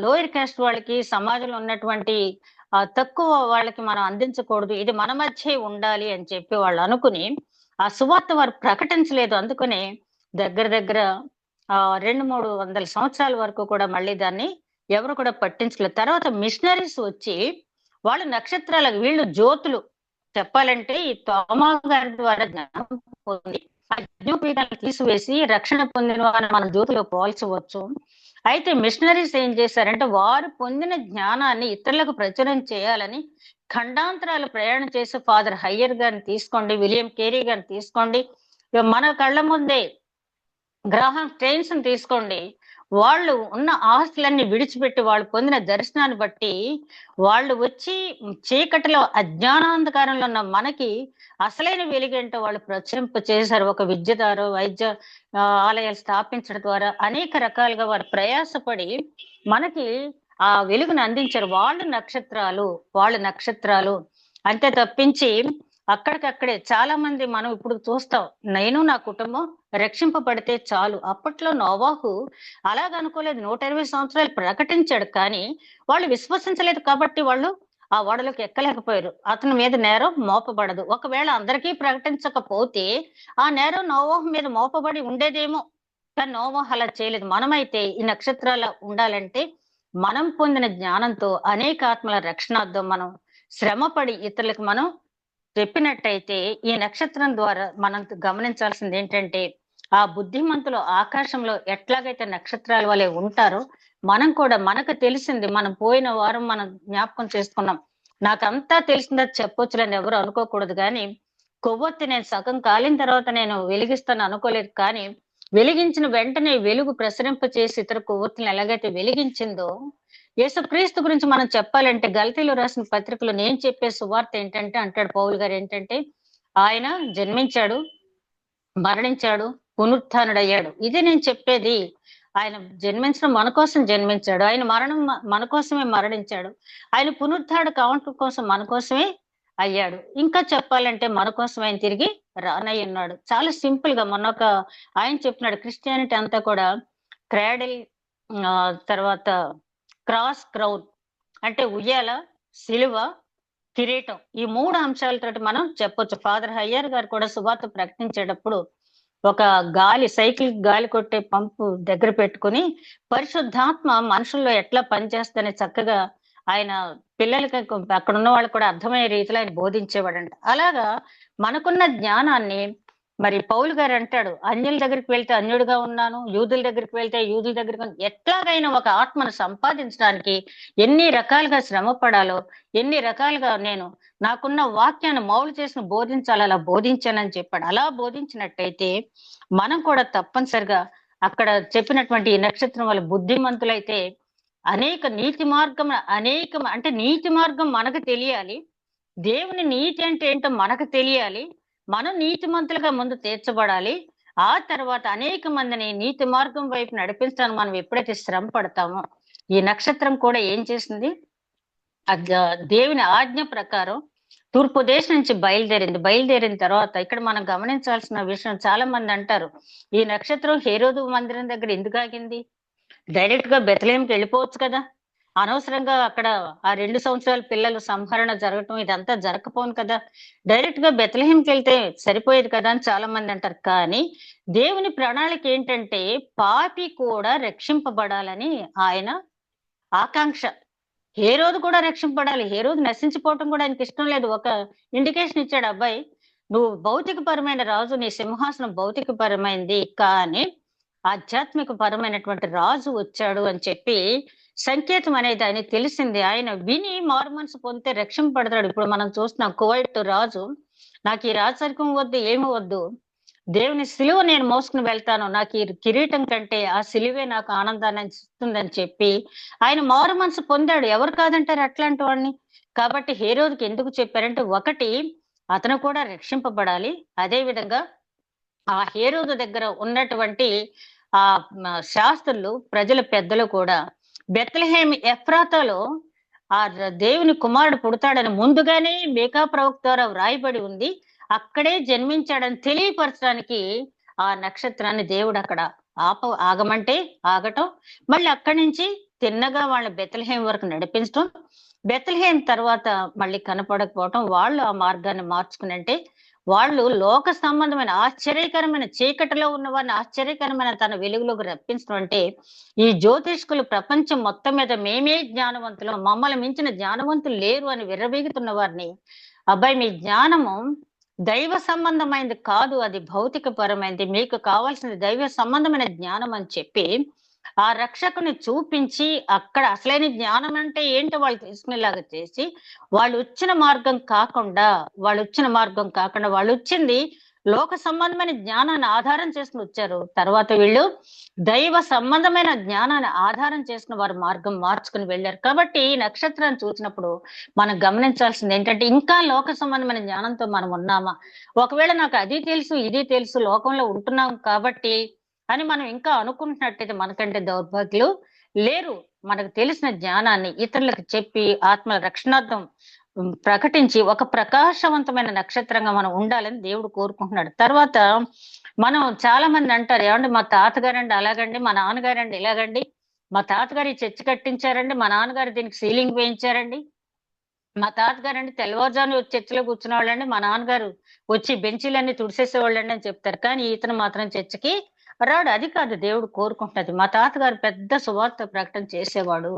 లోయర్ కాస్ట్ వాళ్ళకి, సమాజంలో ఉన్నటువంటి తక్కువ వాళ్ళకి మనం అందించకూడదు, ఇది మన మధ్య ఉండాలి అని చెప్పి వాళ్ళు అనుకుని ఆ సువార్త వారు ప్రకటించలేదు. అందుకనే దగ్గర 200-300 సంవత్సరాల వరకు కూడా మళ్ళీ దాన్ని ఎవరు కూడా పట్టించలేదు. తర్వాత మిషనరీస్ వచ్చి వాళ్ళు నక్షత్రాలకు, వీళ్ళు జ్యోతులు చెప్పాలంటే ఈ తోమా గారి ద్వారా జ్ఞానం పొంది ఆ యజ్ఞోపవీతాలను తీసివేసి రక్షణ పొందిన వారిని మనం జ్యోతిలో పోల్చవచ్చు. అయితే మిషనరీస్ ఏం చేశారంటే, వారు పొందిన జ్ఞానాన్ని ఇతరులకు ప్రచురం చేయాలని ఖండాంతరాలు ప్రయాణం చేసి ఫాదర్ హయ్యర్ గారిని తీసుకోండి, విలియం కేరీ గారిని తీసుకోండి, మన కళ్ళ ముందే గ్రాహం స్టెయిన్స్ ని తీసుకోండి, వాళ్ళు ఉన్న ఆస్తులన్నీ విడిచిపెట్టి వాళ్ళు పొందిన దర్శనాన్ని బట్టి వాళ్ళు వచ్చి చీకటిలో అజ్ఞానాంధకారంలో ఉన్న మనకి అసలైన వెలుగేంటో వాళ్ళు ప్రచురింప చేశారు. ఒక విద్య ద్వారా, వైద్య ఆలయాలు స్థాపించడం ద్వారా అనేక రకాలుగా వారు ప్రయాసపడి మనకి ఆ వెలుగును అందించారు. వాళ్ళు నక్షత్రాలు అంతే తప్పించి అక్కడికక్కడే చాలా మంది మనం ఇప్పుడు చూస్తాం, నేను నా కుటుంబం రక్షింపబడితే చాలు. అప్పట్లో నోవాహు అలాగనుకోలేదు, 120 సంవత్సరాలు ప్రకటించాడు, కానీ వాళ్ళు విశ్వసించలేదు కాబట్టి వాళ్ళు ఆ ఓడలోకి ఎక్కలేకపోయారు. అతని మీద నేరం మోపబడదు. ఒకవేళ అందరికీ ప్రకటించకపోతే ఆ నేరం నోవాహు మీద మోపబడి ఉండేదేమో. కానీ నోవహు అలా చేయలేదు. మనమైతే ఈ నక్షత్రాల ఉండాలంటే మనం పొందిన జ్ఞానంతో అనేక ఆత్మల రక్షణార్థం మనం శ్రమపడి ఇతరులకు మనం చెప్పినట్టయితే ఈ నక్షత్రం ద్వారా మనం గమనించాల్సింది ఏంటంటే ఆ బుద్ధిమంతులు ఆకాశంలో ఎట్లాగైతే నక్షత్రాల వలె ఉంటారో మనం కూడా మనకు తెలిసింది మనం పోయిన వారం మనం జ్ఞాపకం చేసుకున్నాం. నాకంతా తెలిసిందని చెప్పొచ్చులని ఎవరు అనుకోకూడదు, కానీ కొవ్వొత్తి నేను సగం కాలిన తర్వాత నేను వెలిగిస్తాను అనుకోలేదు, కానీ వెలిగించిన వెంటనే వెలుగు ప్రసరింప చేసి ఇతర కొవ్వొత్తులను ఎలాగైతే వెలిగించిందో యేసుక్రీస్తు గురించి మనం చెప్పాలంటే గలతీలో రాసిన పత్రికలో నేను చెప్పే సువార్త ఏంటంటే అంటాడు పౌలు గారు ఏంటంటే ఆయన జన్మించాడు, మరణించాడు, పునరుత్థానుడయ్యాడు. ఇది నేను చెప్పేది. ఆయన జన్మించడం మన కోసం జన్మించాడు, ఆయన మరణం మన కోసమే మరణించాడు, ఆయన పునరుత్థానుడు కావటం కోసం మన కోసమే అయ్యాడు, ఇంకా చెప్పాలంటే మన కోసం ఆయన తిరిగి రానయ్య ఉన్నాడు. చాలా సింపుల్ గా మొన్న ఒక ఆయన చెప్పినాడు క్రిస్టియానిటీ అంతా కూడా క్రాడిల్, తర్వాత క్రాస్, క్రౌన్ అంటే ఉయ్యాల, సిలువ, కిరీటం, ఈ 3 అంశాలతోటి మనం చెప్పొచ్చు. ఫాదర్ హయ్యర్ గారు కూడా సువార్త ప్రకటించేటప్పుడు ఒక సైకిల్ గాలి కొట్టే పంపు దగ్గర పెట్టుకుని పరిశుద్ధాత్మ మనుషుల్లో ఎట్లా పనిచేస్తుందని చక్కగా ఆయన పిల్లలకి అక్కడ ఉన్న వాళ్ళు కూడా అర్థమయ్యే రీతిలో ఆయన బోధించేవాడంట. అలాగా మనకున్న జ్ఞానాన్ని మరి పౌలు గారు అంటాడు అన్యుల దగ్గరికి వెళ్తే అన్యుడిగా ఉన్నాను, యూదుల దగ్గరికి వెళ్తే యూదుల దగ్గరికి ఎట్లాగైనా ఒక ఆత్మను సంపాదించడానికి ఎన్ని రకాలుగా శ్రమ పడాలో, ఎన్ని రకాలుగా నేను నాకున్న వాక్యాన్ని మౌలు చేసిన బోధించాలి, అలా బోధించానని చెప్పాడు. అలా బోధించినట్టయితే మనం కూడా తప్పనిసరిగా అక్కడ చెప్పినటువంటి ఈ నక్షత్రం వల్ల బుద్ధిమంతులైతే అనేక నీతి మార్గం అంటే నీతి మార్గం మనకు తెలియాలి, దేవుని నీతి అంటే ఏంటో మనకు తెలియాలి, మనం నీతిమంతులుగా ముందు తీర్చబడాలి. ఆ తర్వాత అనేక మందిని నీతి మార్గం వైపు నడిపించడానికి మనం ఎప్పుడైతే శ్రమ పడతామో ఈ నక్షత్రం కూడా ఏం చేసింది, దేవుని ఆజ్ఞ ప్రకారం తూర్పు దేశం నుంచి బయలుదేరిన తర్వాత ఇక్కడ మనం గమనించాల్సిన విషయం, చాలా మంది అంటారు ఈ నక్షత్రం హేరోదు మందిరం దగ్గర ఎందుకు ఆగింది, డైరెక్ట్ గా బెత్లెహేంకి వెళ్ళిపోవచ్చు కదా, అనవసరంగా అక్కడ ఆ 2 సంవత్సరాల పిల్లలు సంహరణ జరగటం ఇదంతా జరగకపోను కదా, డైరెక్ట్ గా బెత్లెహేంకి వెళ్తే సరిపోయేది కదా అని చాలా మంది అంటారు. కానీ దేవుని ప్రణాళిక ఏంటంటే పాపి కూడా రక్షింపబడాలని ఆయన ఆకాంక్ష. హేరోదు కూడా రక్షింపబడాలి, హేరోదు నశించిపోవటం కూడా ఆయనకి ఇష్టం లేదు. ఒక ఇండికేషన్ ఇచ్చాడు, అబ్బాయి నువ్వు భౌతికపరమైన రాజు, నీ సింహాసనం భౌతికపరమైంది, కానీ ఆధ్యాత్మిక పరమైనటువంటి రాజు వచ్చాడు అని చెప్పి సంకేతం అనేది ఆయన తెలిసింది. ఆయన విని మారుమనసు పొందితే రక్షింపబడతాడు. ఇప్పుడు మనం చూస్తున్నాం కువైట్ రాజు, నాకు ఈ రాజరికం వద్దు, ఏమి వద్దు, దేవుని సిలువ నేను మోసుకుని వెళ్తాను, నాకు ఈ కిరీటం కంటే ఆ సిలువే నాకు ఆనందాన్ని ఇస్తుందని చెప్పి ఆయన మారు మనసు పొందాడు. ఎవరు కాదంటారు అట్లాంటి వాడిని. కాబట్టి హేరోదుకి ఎందుకు చెప్పారంటే ఒకటి అతను కూడా రక్షింపబడాలి, అదే విధంగా ఆ హేరోదు దగ్గర ఉన్నటువంటి ఆ శాస్త్రులు, ప్రజల పెద్దలు కూడా బెత్లెహేం ఎఫ్రాతాలో ఆ దేవుని కుమారుడు పుడతాడని ముందుగానే మీకా ప్రవక్త ద్వారా వ్రాయబడి ఉంది, అక్కడే జన్మించాడని తెలియపరచడానికి ఆ నక్షత్రాన్ని దేవుడు అక్కడ ఆగమంటే ఆగటం, మళ్ళీ అక్కడి నుంచి తిన్నగా వాళ్ళ బెత్లెహేం వరకు నడిపించడం, బెత్లెహేం తర్వాత మళ్ళీ కనపడకపోవటం, వాళ్ళు ఆ మార్గాన్ని మార్చుకుని అంటే వాళ్ళు లోక సంబంధమైన ఆశ్చర్యకరమైన చీకటిలో ఉన్న వారిని ఆశ్చర్యకరమైన తన వెలుగులోకి రప్పించడం అంటే ఈ జ్యోతిష్కులు ప్రపంచం మొత్తం మీద మేమే జ్ఞానవంతులు, మమ్మల్ని మించిన జ్ఞానవంతులు లేరు అని విర్రవీగుతున్న వారిని, అబ్బాయి మీ జ్ఞానము దైవ సంబంధమైనది కాదు, అది భౌతిక పరమైనది, మీకు కావాల్సిన దైవ సంబంధమైన జ్ఞానం అని చెప్పి ఆ రక్షకుని చూపించి అక్కడ అసలైన జ్ఞానం అంటే ఏంటో వాళ్ళు తెలుసుకునేలాగా చేసి వాళ్ళు వచ్చిన మార్గం కాకుండా వాళ్ళు వచ్చింది లోక సంబంధమైన జ్ఞానాన్ని ఆధారం చేసుకుని వచ్చారు. తర్వాత వీళ్ళు దైవ సంబంధమైన జ్ఞానాన్ని ఆధారం చేసుకుని వారు మార్గం మార్చుకుని వెళ్ళారు. కాబట్టి ఈ నక్షత్రాన్ని చూసినప్పుడు మనం గమనించాల్సింది ఏంటంటే ఇంకా లోక సంబంధమైన జ్ఞానంతో మనం ఉన్నామా, ఒకవేళ నాకు అది తెలుసు ఇది తెలుసు లోకంలో ఉంటున్నాం కాబట్టి అని మనం ఇంకా అనుకుంటున్నట్టయితే మనకంటే దౌర్భాగ్యులు లేరు. మనకు తెలిసిన జ్ఞానాన్ని ఇతరులకు చెప్పి ఆత్మల రక్షణార్థం ప్రకటించి ఒక ప్రకాశవంతమైన నక్షత్రంగా మనం ఉండాలని దేవుడు కోరుకుంటున్నాడు. తర్వాత మనం చాలా మంది అంటారు, ఏమంటే మా తాతగారండి అలాగండి, మా నాన్నగారండి ఇలాగండి, మా తాతగారు ఈ చర్చి కట్టించారండి, మా నాన్నగారు దీనికి సీలింగ్ వేయించారండి, మా తాతగారండి తెల్లవారుజాను చర్చిలో కూర్చునే వాళ్ళండి, మా నాన్నగారు వచ్చి బెంచీలన్నీ తుడిసేసేవాళ్ళండి అని చెప్తారు. కానీ ఇతను మాత్రం చర్చికి రాడు. అది కాదు దేవుడు కోరుకుంటున్నది. మా తాతగారు పెద్ద సువార్త ప్రకటన చేసేవాడు.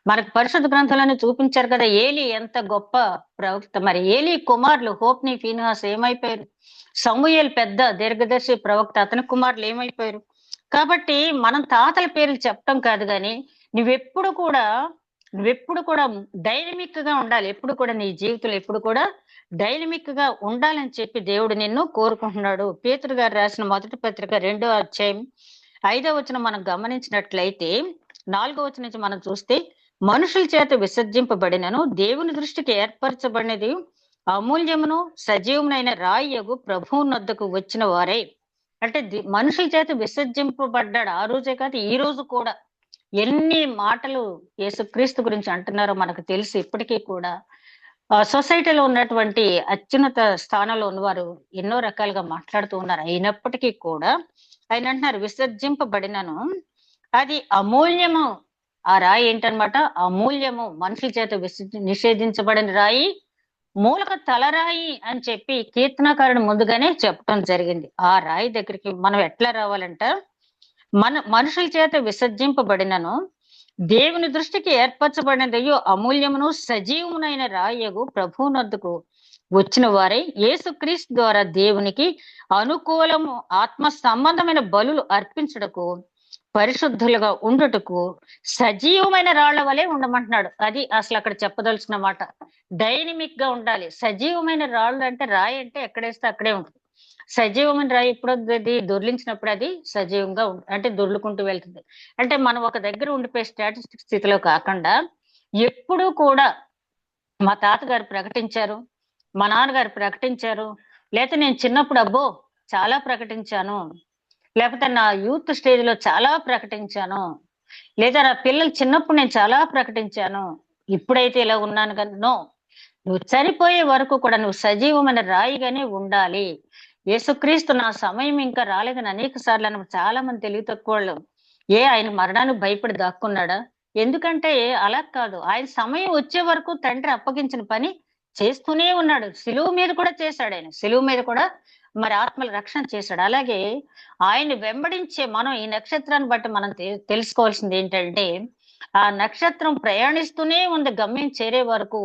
మనకు పరిశుద్ధ గ్రంథాలను చూపించారు కదా, ఏలి ఎంత గొప్ప ప్రవక్త. మరి ఏలి కుమారులు హోప్ని, ఫీనిహాస్ ఏమైపోయారు? సమూయేలు పెద్ద దీర్ఘదర్శి ప్రవక్త, అతని కుమారులు ఏమైపోయారు? కాబట్టి మనం తాతల పేర్లు చెప్పటం కాదు, కానీ నువ్వెప్పుడు కూడా డైనమిక్ గా ఉండాలి. ఎప్పుడు కూడా నీ జీవితంలో ఎప్పుడు కూడా డైనమిక్ గా ఉండాలని చెప్పి దేవుడు నిన్ను కోరుకుంటున్నాడు. పేతురు గారు రాసిన మొదటి పత్రిక 2వ అధ్యాయం 5వ వచనం మనం గమనించినట్లయితే 4వ వచనం నుంచి మనం చూస్తే, మనుషుల చేత విసర్జింపబడినను దేవుని దృష్టికి ఏర్పరచబడినది అమూల్యమును సజీవమునైన రాయగు ప్రభువునొద్దకు వచ్చిన వారే. అంటే మనుషుల చేత విసర్జింపబడ్డాడు. ఆ రోజే కాదు, ఈ రోజు కూడా ఎన్ని మాటలు యేసుక్రీస్తు గురించి అంటున్నారో మనకు తెలుసు. ఇప్పటికీ కూడా సొసైటీలో ఉన్నటువంటి అత్యున్నత స్థానంలో ఉన్నవారు ఎన్నో రకాలుగా మాట్లాడుతూ ఉన్నారు. అయినప్పటికీ కూడా ఆయన అంటున్నారు, విసర్జింపబడినను అది అమూల్యము. ఆ రాయి ఏంటనమాట? అమూల్యము. మనుషుల చేత నిషేధించబడిన రాయి మూలక తలరాయి అని చెప్పి కీర్తనకారుడు ముందుగానే చెప్పడం జరిగింది. ఆ రాయి దగ్గరికి మనం ఎట్లా రావాలంట? మనుషుల చేత విసర్జింపబడినను దేవుని దృష్టికి ఏర్పరచబడినదయ్యో అమూల్యమును సజీవమునైన రాయగు ప్రభువునొద్దకు వచ్చిన వారై యేసుక్రీస్తు ద్వారా దేవునికి అనుకూలము ఆత్మ సంబంధమైన బలులు అర్పించుటకు, పరిశుద్ధులుగా ఉండుటకు సజీవమైన రాళ్ల వలె ఉండమంటున్నాడు. అది అసలు అక్కడ చెప్పదలుచున్న మాట. డైనమిక్ గా ఉండాలి. సజీవమైన రాళ్ళు అంటే, రాయి అంటే ఎక్కడేస్తే అక్కడే ఉంటుంది. సజీవమైన రాయి ఎప్పుడు అది దొర్లించినప్పుడు అది సజీవంగా అంటే దొర్లుకుంటూ వెళ్తుంది. అంటే మనం ఒక దగ్గర ఉండిపోయే స్టాటిస్టిక్ స్థితిలో కాకుండా ఎప్పుడూ కూడా మా తాతగారు ప్రకటించారు, మా నాన్నగారు ప్రకటించారు, లేకపోతే నేను చిన్నప్పుడు అబ్బో చాలా ప్రకటించాను, లేకపోతే నా యూత్ స్టేజ్ లో చాలా ప్రకటించాను, లేదా నా పిల్లలు చిన్నప్పుడు నేను చాలా ప్రకటించాను, ఇప్పుడైతే ఇలా ఉన్నాను కదా. నో, నువ్వు చనిపోయే వరకు కూడా నువ్వు సజీవమైన రాయిగానే ఉండాలి. యేసుక్రీస్తు నా సమయం ఇంకా రాలేదని అనేక సార్లు అన్న చాలా మంది తెలివి తక్కువ వాళ్ళు. ఆయన మరణానికి భయపడి దాక్కున్నాడా? ఎందుకంటే అలా కాదు, ఆయన సమయం వచ్చే వరకు తండ్రి అప్పగించిన పని చేస్తూనే ఉన్నాడు. సిలువ మీద కూడా చేశాడు. ఆయన సిలువ మీద కూడా మరి ఆత్మల రక్షణ చేశాడు. అలాగే ఆయన వెంబడించే మనం ఈ నక్షత్రాన్ని బట్టి మనం తెలుసుకోవాల్సింది ఏంటంటే, ఆ నక్షత్రం ప్రయాణిస్తూనే ఉంది గమ్యం చేరే వరకు.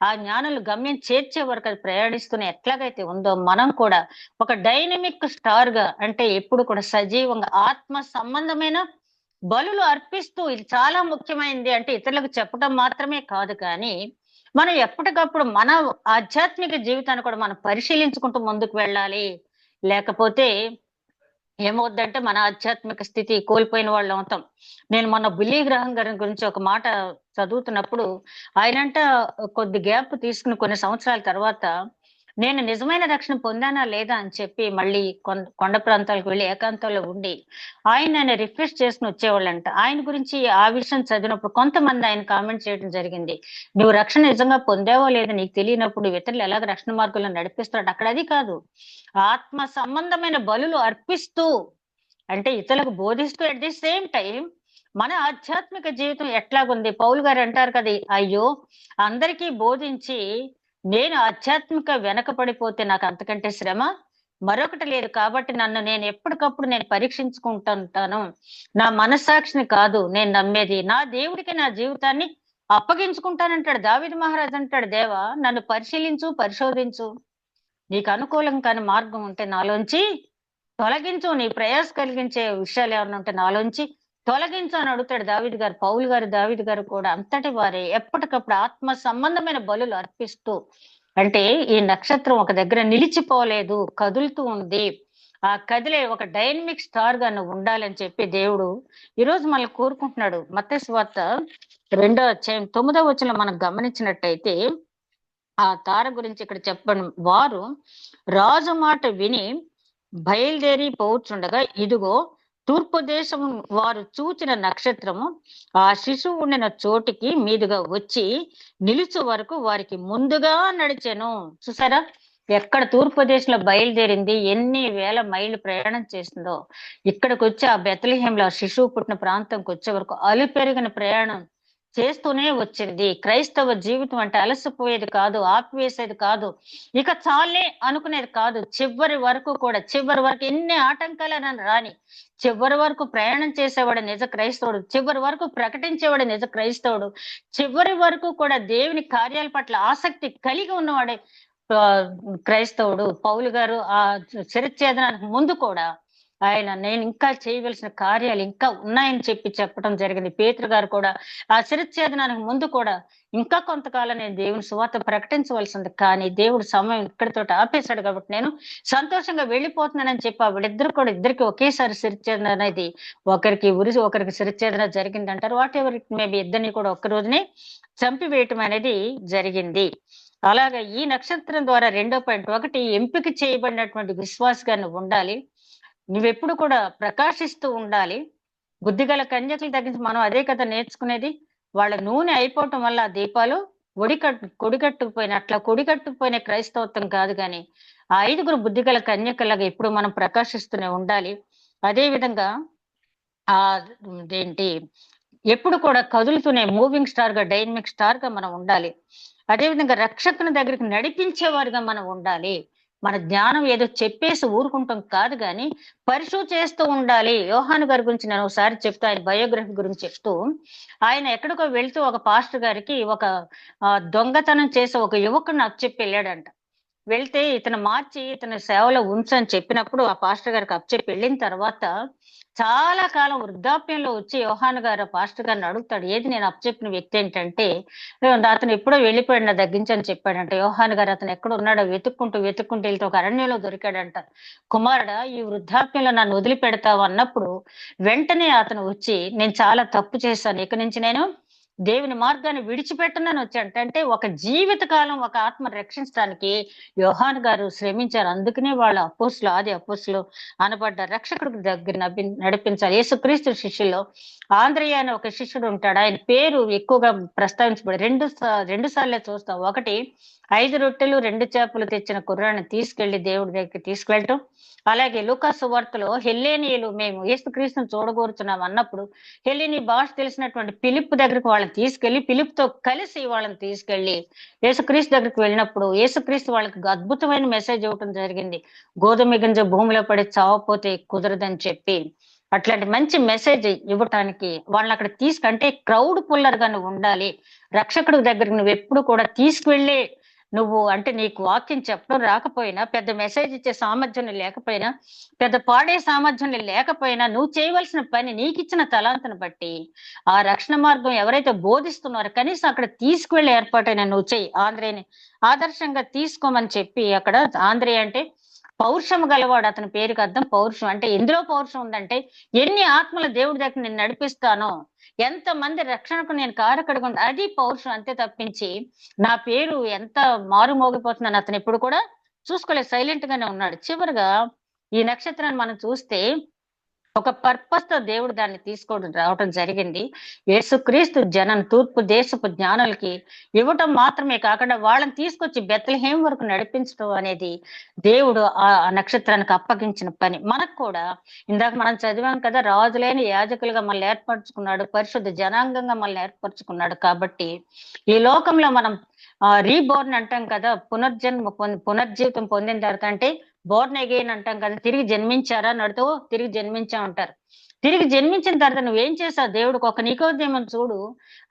ఆ జ్ఞానులు గమ్యం చేర్చే వరకు అది ప్రయాణిస్తూనే ఎట్లాగైతే ఉందో మనం కూడా ఒక డైనమిక్ స్టార్ గా, అంటే ఎప్పుడు కూడా సజీవంగా ఆత్మ సంబంధమైన బలులు అర్పిస్తూ, ఇది చాలా ముఖ్యమైనది. అంటే ఇతరులకు చెప్పడం మాత్రమే కాదు, కానీ మనం ఎప్పటికప్పుడు మన ఆధ్యాత్మిక జీవితాన్ని కూడా మనం పరిశీలించుకుంటూ ముందుకు వెళ్ళాలి. లేకపోతే ఏమవుద్దంటే మన ఆధ్యాత్మిక స్థితి కోల్పోయిన వాళ్ళు అవుతాం. నేను మొన్న బుల్లి గ్రహం గారి గురించి ఒక మాట చదువుతున్నప్పుడు ఆయనంట కొద్ది గ్యాప్ తీసుకుని కొన్ని సంవత్సరాల తర్వాత నేను నిజమైన రక్షణ పొందానా లేదా అని చెప్పి మళ్ళీ కొండ ప్రాంతాలకు వెళ్ళి ఏకాంతంలో ఉండి ఆయన రిఫ్రెష్ చేసుకుని వచ్చేవాళ్ళంట. ఆయన గురించి ఆ విషయం చదివినప్పుడు కొంతమంది ఆయన కామెంట్ చేయడం జరిగింది, నువ్వు రక్షణ నిజంగా పొందావో లేదా నీకు తెలియనప్పుడు ఇతరులు ఎలాగ రక్షణ మార్గంలో నడిపిస్తాడు. అక్కడ అది కాదు, ఆత్మ సంబంధమైన బలులు అర్పిస్తూ, అంటే ఇతరులకు బోధిస్తూ, అట్ ది సేమ్ టైం మన ఆధ్యాత్మిక జీవితం ఎట్లాగుంది. పౌలు గారు అంటారు కదా, అయ్యో అందరికీ బోధించి నేను ఆధ్యాత్మిక వెనకపడిపోతే నాకు అంతకంటే శ్రమ మరొకటి లేదు. కాబట్టి నన్ను నేను ఎప్పటికప్పుడు నేను పరీక్షించుకుంటుంటాను. నా మనస్సాక్షిని కాదు నేను నమ్మేది, నా దేవుడికి నా జీవితాన్ని అప్పగించుకుంటానంటాడు. దావీదు మహారాజు అంటాడు, దేవా నన్ను పరిశీలించు, పరిశోధించు, నీకు అనుకూలం కాని మార్గం ఉంటే నాలోంచి తొలగించు, నీ ప్రయాస కలిగించే విషయాలు ఏమైనా ఉంటే నాలోంచి తొలగించు అని అడుగుతాడు దావీదు గారు. పౌలు గారు, దావీదు గారు కూడా అంతటి వారే ఎప్పటికప్పుడు ఆత్మ సంబంధమైన బలులు అర్పిస్తూ, అంటే ఈ నక్షత్రం ఒక దగ్గర నిలిచిపోలేదు, కదులుతూ ఉంది. ఆ కదిలే ఒక డైనమిక్ స్టార్ గా నువ్వు ఉండాలని చెప్పి దేవుడు ఈరోజు మనల్ని కోరుకుంటున్నాడు. మత్తయి సువార్త 2వ అధ్యాయం 9వ వచనం మనం గమనించినట్టయితే ఆ తార గురించి ఇక్కడ చెప్పండి. వారు రాజు మాట విని బయలుదేరి పోవచ్చుండగా ఇదిగో తూర్పు దేశం వారు చూచిన నక్షత్రము ఆ శిశువు ఉండిన చోటికి మీదుగా వచ్చి నిలుచు వరకు వారికి ముందుగా నడిచెను. చూసారా, ఎక్కడ తూర్పు దేశంలో బయలుదేరింది, ఎన్ని వేల మైళ్ళు ప్రయాణం చేసిందో, ఇక్కడికి వచ్చి ఆ బెత్లెహేంలో శిశువు పుట్టిన ప్రాంతంకి వచ్చే వరకు అలుపెరిగిన ప్రయాణం చేస్తూనే వచ్చింది. క్రైస్తవ జీవితం అంటే అలసిపోయేది కాదు, ఆపివేసేది కాదు, ఇక చాలే అనుకునేది కాదు. చివరి వరకు కూడా, చివరి వరకు ఎన్ని ఆటంకాలైనా రాని, చివరి వరకు ప్రయాణం చేసేవాడు నిజ క్రైస్తవుడు, చివరి వరకు ప్రకటించేవాడు నిజ క్రైస్తవుడు, చివరి వరకు కూడా దేవుని కార్యాల పట్ల ఆసక్తి కలిగి ఉన్నవాడే ఆ, క్రైస్తవుడు. పౌలు గారు ఆ శిరచ్ఛేదనానికి ముందు కూడా ఆయన నేను ఇంకా చేయవలసిన కార్యాలు ఇంకా ఉన్నాయని చెప్పడం జరిగింది. పేతురు గారు కూడా ఆ శిరచ్ఛేదనానికి ముందు కూడా ఇంకా కొంతకాలం నేను దేవుని సువార్త ప్రకటించవలసింది, కానీ దేవుడు సమయం ఇక్కడితో ఆపేశాడు కాబట్టి నేను సంతోషంగా వెళ్ళిపోతున్నానని చెప్పి ఆ వీళ్ళిద్దరు కూడా, ఇద్దరికి ఒకేసారి శిరచ్ఛేదన అనేది, ఒకరికి ఉరిసి ఒకరికి శిరచ్ఛేదన జరిగింది అంటారు. వాట్ ఎవర్ ఇట్ మేబీ, ఇద్దరిని కూడా ఒక్క రోజునే చంపివేయటం అనేది జరిగింది. అలాగా ఈ నక్షత్రం ద్వారా రెండో పాయింట్, ఒకటి ఎంపిక చేయబడినటువంటి విశ్వాసగా నువ్వు ఉండాలి. నువ్వెప్పుడు కూడా ప్రకాశిస్తూ ఉండాలి. బుద్ధిగల కన్యకలు తగ్గించి మనం అదే కదా నేర్చుకునేది. వాళ్ళ నూనె అయిపోవటం వల్ల ఆ దీపాలు కొడిగట్టుకుపోయిన క్రైస్తవత్వం కాదు, కానీ ఆ 5 బుద్ధిగల కన్యకలాగా ఎప్పుడు మనం ప్రకాశిస్తూనే ఉండాలి. అదే విధంగా ఆ ఏంటి ఎప్పుడు కూడా కదులుతూనే మూవింగ్ స్టార్ గా, డైనమిక్ స్టార్ గా మనం ఉండాలి. అదేవిధంగా రక్షకుని దగ్గరికి నడిపించేవారుగా మనం ఉండాలి. మన జ్ఞానం ఏదో చెప్పేసి ఊరుకుంటాం కాదు, కానీ పరిశోధన చేస్తూ ఉండాలి. యోహాను గారి గురించి నేను ఒకసారి చెప్తూ, ఆయన బయోగ్రఫీ గురించి చెప్తూ, ఆయన ఎక్కడికో వెళ్తూ ఒక పాస్టర్ గారికి ఒక దొంగతనం చేసే ఒక యువకుడిని అప్పచెప్పి వెళ్ళాడంట. వెళ్తే ఇతను మార్చి ఇతని సేవలో ఉంచని చెప్పినప్పుడు ఆ పాస్టర్ గారికి అప్పచెప్పి వెళ్ళిన తర్వాత చాలా కాలం వృద్ధాప్యంలో వచ్చి యోహాను గారు పాస్టర్ గారిని అడుగుతాడు, ఏది నేను అప్పచెప్పిన వ్యక్తి ఏంటంటే, అతను ఎప్పుడో వెళ్ళిపోయాడు నా దగ్గించని చెప్పాడంట. యోహాను గారు అతను ఎక్కడ ఉన్నాడో వెతుక్కుంటూ వెళ్తే ఒక అరణ్యంలో దొరికాడంట. కుమారుడా, ఈ వృద్ధాప్యంలో నన్ను వదిలిపెడతావు అన్నప్పుడు వెంటనే అతను వచ్చి, నేను చాలా తప్పు చేశాను, ఇక నుంచి నేను దేవుని మార్గాన్ని విడిచిపెట్టనని వచ్చాడు. అంటే ఒక జీవిత కాలం ఒక ఆత్మ రక్షించడానికి యోహాను గారు శ్రమించారు. అందుకనే వాళ్ళ అపోస్తులు, ఆది అపోస్తులు అనబడ్డ రక్షకుడికి దగ్గర నడిపించాలి. యేసుక్రీస్తు శిష్యుల్లో ఆంద్రయ్య అని ఒక శిష్యుడు ఉంటాడు. ఆయన పేరు ఎక్కువగా ప్రస్తావించబడి రెండు సార్లే చూస్తాం. ఒకటి 5 రొట్టెలు 2 చేపలు తెచ్చిన కుర్రాన్ని తీసుకెళ్లి దేవుడి దగ్గరికి తీసుకెళ్ళటం. అలాగే లూకా సువార్తలో హెల్లేనీయులు మేము యేసుక్రీస్తుని చూడగోరుచున్నాం అన్నప్పుడు హెల్లేని భాష తెలిసినటువంటి ఫిలిప్ దగ్గరికి వాళ్ళని తీసుకెళ్లి, ఫిలిప్తో కలిసి వాళ్ళని తీసుకెళ్లి యేసుక్రీస్తు దగ్గరికి వెళ్ళినప్పుడు యేసుక్రీస్తు వాళ్ళకి అద్భుతమైన మెసేజ్ ఇవ్వటం జరిగింది. గోధుమ గింజ భూమిలో పడి చావపోతే కుదరదని చెప్పి అట్లాంటి మంచి మెసేజ్ ఇవ్వటానికి వాళ్ళని అక్కడ అంటే క్రౌడ్ పుల్లర్ గా నువ్వు ఉండాలి. రక్షకుడి దగ్గరికి నువ్వు ఎప్పుడు కూడా తీసుకువెళ్ళే, నువ్వు అంటే నీకు వాక్యం చెప్పడం రాకపోయినా, పెద్ద మెసేజ్ ఇచ్చే సామర్థ్యం లేకపోయినా, పెద్ద పాడే సామర్థ్యం లేకపోయినా, నువ్వు చేయవలసిన పని నీకు ఇచ్చిన తలాంతను బట్టి ఆ రక్షణ మార్గం ఎవరైతే బోధిస్తున్నారో కనీసం అక్కడ తీసుకువెళ్ళి ఏర్పాటైనా నువ్వు చెయ్యి. ఆంధ్రేని ఆదర్శంగా తీసుకోమని చెప్పి, అక్కడ ఆంధ్రే అంటే పౌరుషం గలవాడు, అతని పేరుకి అర్థం పౌరుషం. అంటే ఎందులో పౌరుషం ఉందంటే, ఎన్ని ఆత్మల దేవుడి దగ్గర నేను నడిపిస్తానో, ఎంత మంది రక్షణకు నేను కారకడుగా అది పౌరుషం, అంతే తప్పించి నా పేరు ఎంత మారు మోగిపోతుందని అతను ఎప్పుడు కూడా చూసుకోలేదు, సైలెంట్ గానే ఉన్నాడు. చివరిగా ఈ నక్షత్రాన్ని మనం చూస్తే ఒక పర్పస్ తో దేవుడు దాన్ని తీసుకోవడం రావటం జరిగింది. యేసుక్రీస్తు తూర్పు దేశపు జ్ఞానులకి ఇవ్వటం మాత్రమే కాకుండా వాళ్ళని తీసుకొచ్చి బెత్లెహేం వరకు నడిపించడం అనేది దేవుడు ఆ నక్షత్రానికి అప్పగించిన పని. మనకు కూడా ఇందాక మనం చదివాం కదా, రాజులైన యాజకులుగా మనల్ని ఏర్పరచుకున్నాడు, పరిశుద్ధ జనాంగంగా మనల్ని ఏర్పరచుకున్నాడు. కాబట్టి ఈ లోకంలో మనం రీబోర్న్ అంటాం కదా, పునర్జీవితం పొందిన తర్వాత, అంటే బోర్న్ అగైన్ అంటాం కదా, తిరిగి జన్మించారా నడుతూ తిరిగి జన్మించా ఉంటారు. తిరిగి జన్మించిన తర్వాత నువ్వేం చేసావు? దేవుడికి ఒక నికోదేమో చూడు,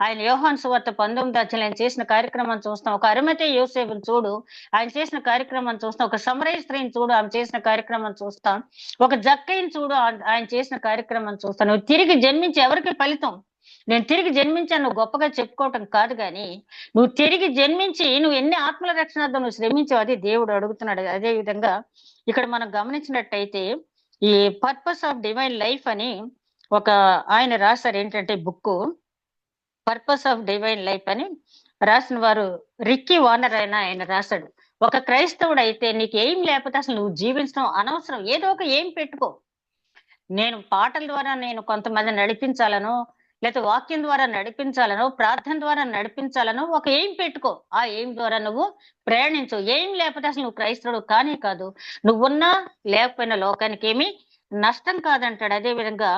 ఆయన యోహాను సువార్త 19వ అధ్యాయంలో చేసిన కార్యక్రమం చూస్తాం. ఒక అరిమతయి యోసేపుని చూడు, ఆయన చేసిన కార్యక్రమం చూస్తాం. ఒక సమరయ స్త్రీని చూడు, ఆమె చేసిన కార్యక్రమం చూస్తాం. ఒక జక్కయ్యని చూడు, ఆయన చేసిన కార్యక్రమం చూస్తాం. నువ్వు తిరిగి జన్మించి ఎవరికి ఫలితం? నేను తిరిగి జన్మించాను నువ్వు గొప్పగా చెప్పుకోవటం కాదు, కానీ నువ్వు తిరిగి జన్మించి నువ్వు ఎన్ని ఆత్మల రక్షణార్థం నువ్వు శ్రమించావు, అది దేవుడు అడుగుతున్నాడు. అదే విధంగా ఇక్కడ మనం గమనించినట్టయితే ఈ పర్పస్ ఆఫ్ డివైన్ లైఫ్ అని ఒక ఆయన రాశారు. ఏంటంటే book purpose of divine life అని రాసిన వారు రిక్కీ వార్నర్ ఆయన రాశాడు. ఒక క్రైస్తవుడు అయితే నీకు ఏం లేకపోతే అసలు నువ్వు జీవించడం అనవసరం. ఏదో ఒక ఏం పెట్టుకో. నేను పాటల ద్వారా నేను కొంతమంది నడిపించాలను, లేకపోతే వాక్యం ద్వారా నడిపించాలను, ప్రార్థన ద్వారా నడిపించాలను ఒక ఎయిమ్ పెట్టుకో. ఆ ఎయిమ్ ద్వారా నువ్వు ప్రయాణించు. ఏం లేకపోతే అసలు నువ్వు క్రైస్తవుడు కానే కాదు. నువ్వున్నా లేకపోయినా లోకానికి ఏమీ నష్టం కాదంటాడు. అదే విధంగా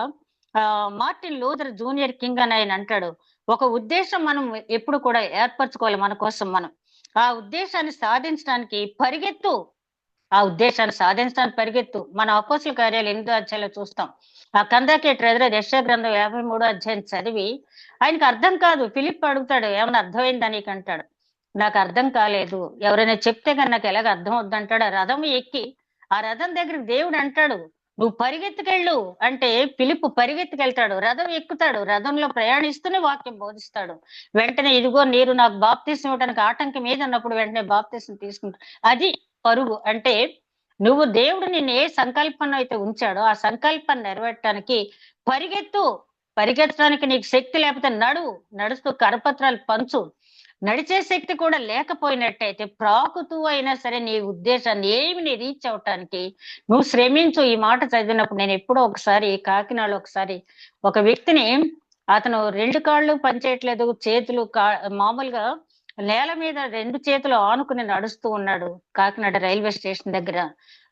మార్టిన్ లూథర్ జూనియర్ కింగ్ అని ఆయన అంటాడు, ఒక ఉద్దేశం మనం ఎప్పుడు కూడా ఏర్పరచుకోవాలి మన కోసం మనం. ఆ ఉద్దేశాన్ని సాధించడానికి పరిగెత్తు, ఆ ఉద్దేశాన్ని సాధించడానికి పరిగెత్తు. మన అపోస్తుల కార్యాలు 8వ అధ్యాయంలో చూస్తాం. ఆ కందాకే ట్రెజరర్ యెషయా గ్రంథం 53వ అధ్యాయం చదివి ఆయనకు అర్థం కాదు. ఫిలిప్ అడుగుతాడు, ఏమన్నా అర్థమైందా నీకు అంటాడు. నాకు అర్థం కాలేదు, ఎవరైనా చెప్తే కానీ నాకు ఎలాగ అర్థం అవుద్దంటాడు. ఆ రథం ఎక్కి ఆ రథం దగ్గరికి దేవుడు అంటాడు, నువ్వు పరిగెత్తుకెళ్ళు అంటే ఫిలిప్ పరిగెత్తుకెళ్తాడు, రథం ఎక్కుతాడు, రథంలో ప్రయాణిస్తూనే వాక్యం బోధిస్తాడు. వెంటనే ఇదిగో నీరు నాకు బాప్తీసం ఇవ్వడానికి ఆటంకం ఏదన్నప్పుడు వెంటనే బాప్తీసం తీసుకుంటాడు. అది పరుగు. అంటే నువ్వు దేవుడు నిన్ను ఏ సంకల్పం అయితే ఉంచాడో ఆ సంకల్పాన్ని నెరవేర్చడానికి పరిగెత్తు. పరిగెత్తడానికి నీకు శక్తి లేకపోతే నడుస్తూ కరపత్రాలు పంచు. నడిచే శక్తి కూడా లేకపోయినట్టయితే ప్రాకుతూ అయినా సరే నీ ఉద్దేశాన్ని ఏమి రీచ్ అవటానికి నువ్వు శ్రమించు. ఈ మాట చదివినప్పుడు నేను ఎప్పుడో ఒకసారి కాకినాడలో ఒకసారి ఒక వ్యక్తిని, అతను 2 కాళ్ళు పనిచేయట్లేదు, చేతులు మామూలుగా నేల మీద 2 చేతులు ఆనుకుని నడుస్తూ ఉన్నాడు. కాకినాడ రైల్వే స్టేషన్ దగ్గర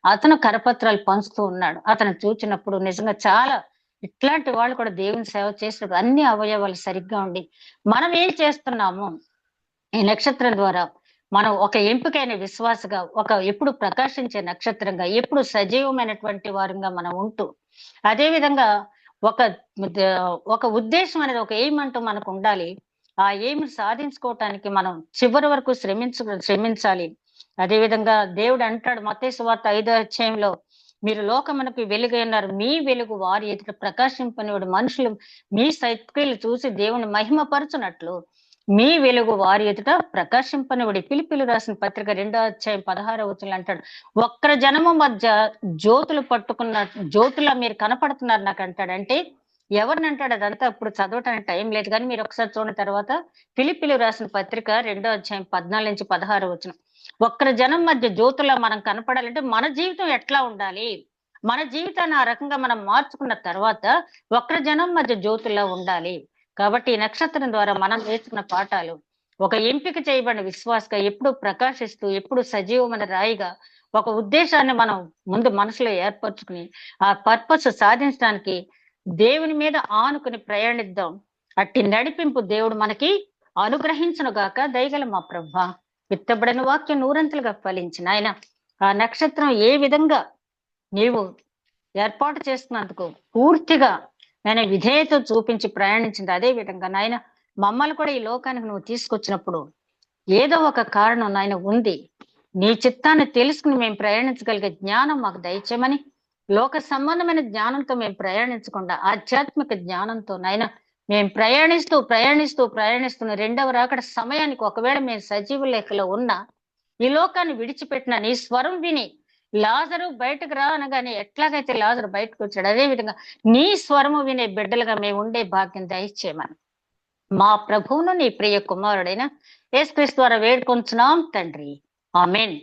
అతను కరపత్రాలు పంచుతూ ఉన్నాడు. అతను చూచినప్పుడు నిజంగా చాలా ఇట్లాంటి వాళ్ళు కూడా దేవుని సేవ చేసినప్పుడు అన్ని అవయవాలు సరిగ్గా ఉండి మనం ఏం చేస్తున్నాము ఈ నక్షత్రం ద్వారా మనం ఒక ఎంపికైన విశ్వాసగా, ఒక ఎప్పుడు ప్రకాశించే నక్షత్రంగా, ఎప్పుడు సజీవమైనటువంటి వారంగా మనం ఉంటూ, అదే విధంగా ఒక ఉద్దేశం అనేది, ఒక ఎయిమ్ అంటూ మనకు ఉండాలి. ఆ ఎయిమ్ సాధించుకోవటానికి మనం చివరి వరకు శ్రమించాలి. అదే విధంగా దేవుడు అంటాడు మత్తయి సువార్త 5వ అధ్యాయంలో, మీరు లోకమునకు వెలుగై ఉన్నారు, మీ వెలుగు వారి ఎదుట ప్రకాశింపనివాడు, మనుషులు మీ సత్క్రియలు చూసి దేవుని మహిమపరచునట్లు మీ వెలుగు వారి ఎదుట ప్రకాశింపనివాడు. ఫిలిప్పీలు రాసిన పత్రిక 2వ అధ్యాయం 16వ వచనంలో అంటాడు, ఒక్కరి జనము మధ్య జ్యోతులు పట్టుకున్న జ్యోతులా మీరు కనపడుతున్నారు నాకు అంటాడు. అంటే ఎవరిని అంటాడు? అదంతా ఇప్పుడు చదవటానికి టైం లేదు, కానీ మీరు ఒకసారి చూడని తర్వాత ఫిలిప్పీలు రాసిన పత్రిక 2వ అధ్యాయం 14 నుంచి 16 వచనం. ఒక్కరి జనం మధ్య జ్యోతులా మనం కనపడాలంటే మన జీవితం ఎట్లా ఉండాలి? మన జీవితాన్ని ఆ రకంగా మనం మార్చుకున్న తర్వాత ఒక్కరి జనం మధ్య జ్యోతులా ఉండాలి. కాబట్టి ఈ నక్షత్రం ద్వారా మనం నేర్చుకున్న పాఠాలు, ఒక ఎంపిక చేయబడిన విశ్వాసగా ఎప్పుడు ప్రకాశిస్తూ, ఎప్పుడు సజీవమైన రాయిగా ఒక ఉద్దేశాన్ని మనం ముందు మనసులో ఏర్పరచుకుని ఆ పర్పస్ సాధించడానికి దేవుని మీద ఆనుకుని ప్రయాణిద్దాం. అట్టి నడిపింపు దేవుడు మనకి అనుగ్రహించును గాక. దయగల మా ప్రభువా, విత్తబడిన వాక్యం నూరంతులుగా ఫలించిన ఆయన ఆ నక్షత్రం ఏ విధంగా నీవు ఏర్పాటు చేస్తున్నందుకు పూర్తిగా నేను విధేయత చూపించి ప్రయాణించింది. అదే విధంగా నాయన మమ్మల్ని కూడా ఈ లోకానికి నువ్వు తీసుకొచ్చినప్పుడు ఏదో ఒక కారణం నాయన ఉంది. నీ చిత్తాన్ని తెలుసుకుని మేము ప్రయాణించగలిగే జ్ఞానం మాకు దయచేయమని, లోక సంబంధమైన జ్ఞానంతో మేము ప్రయాణించకుండా ఆధ్యాత్మిక జ్ఞానంతో నాయన మేము ప్రయాణిస్తున్న 2వ రాకడ సమయానికి ఒకవేళ మేము సజీవ లేఖలో ఉన్నా, ఈ లోకాన్ని విడిచిపెట్టిన నీ స్వరం విని లాజరు బయటకు రా అనగానే ఎట్లాగైతే లాజరు బయటకు వచ్చాడు, అదే విధంగా నీ స్వరము వినే బిడ్డలుగా మేము ఉండే భాగ్యం దయచేయమని మా ప్రభువును నీ ప్రియ కుమారుడైన యేసుక్రీస్తు ద్వారా వేడుకొంచున్నాం తండ్రి. ఆమేన్.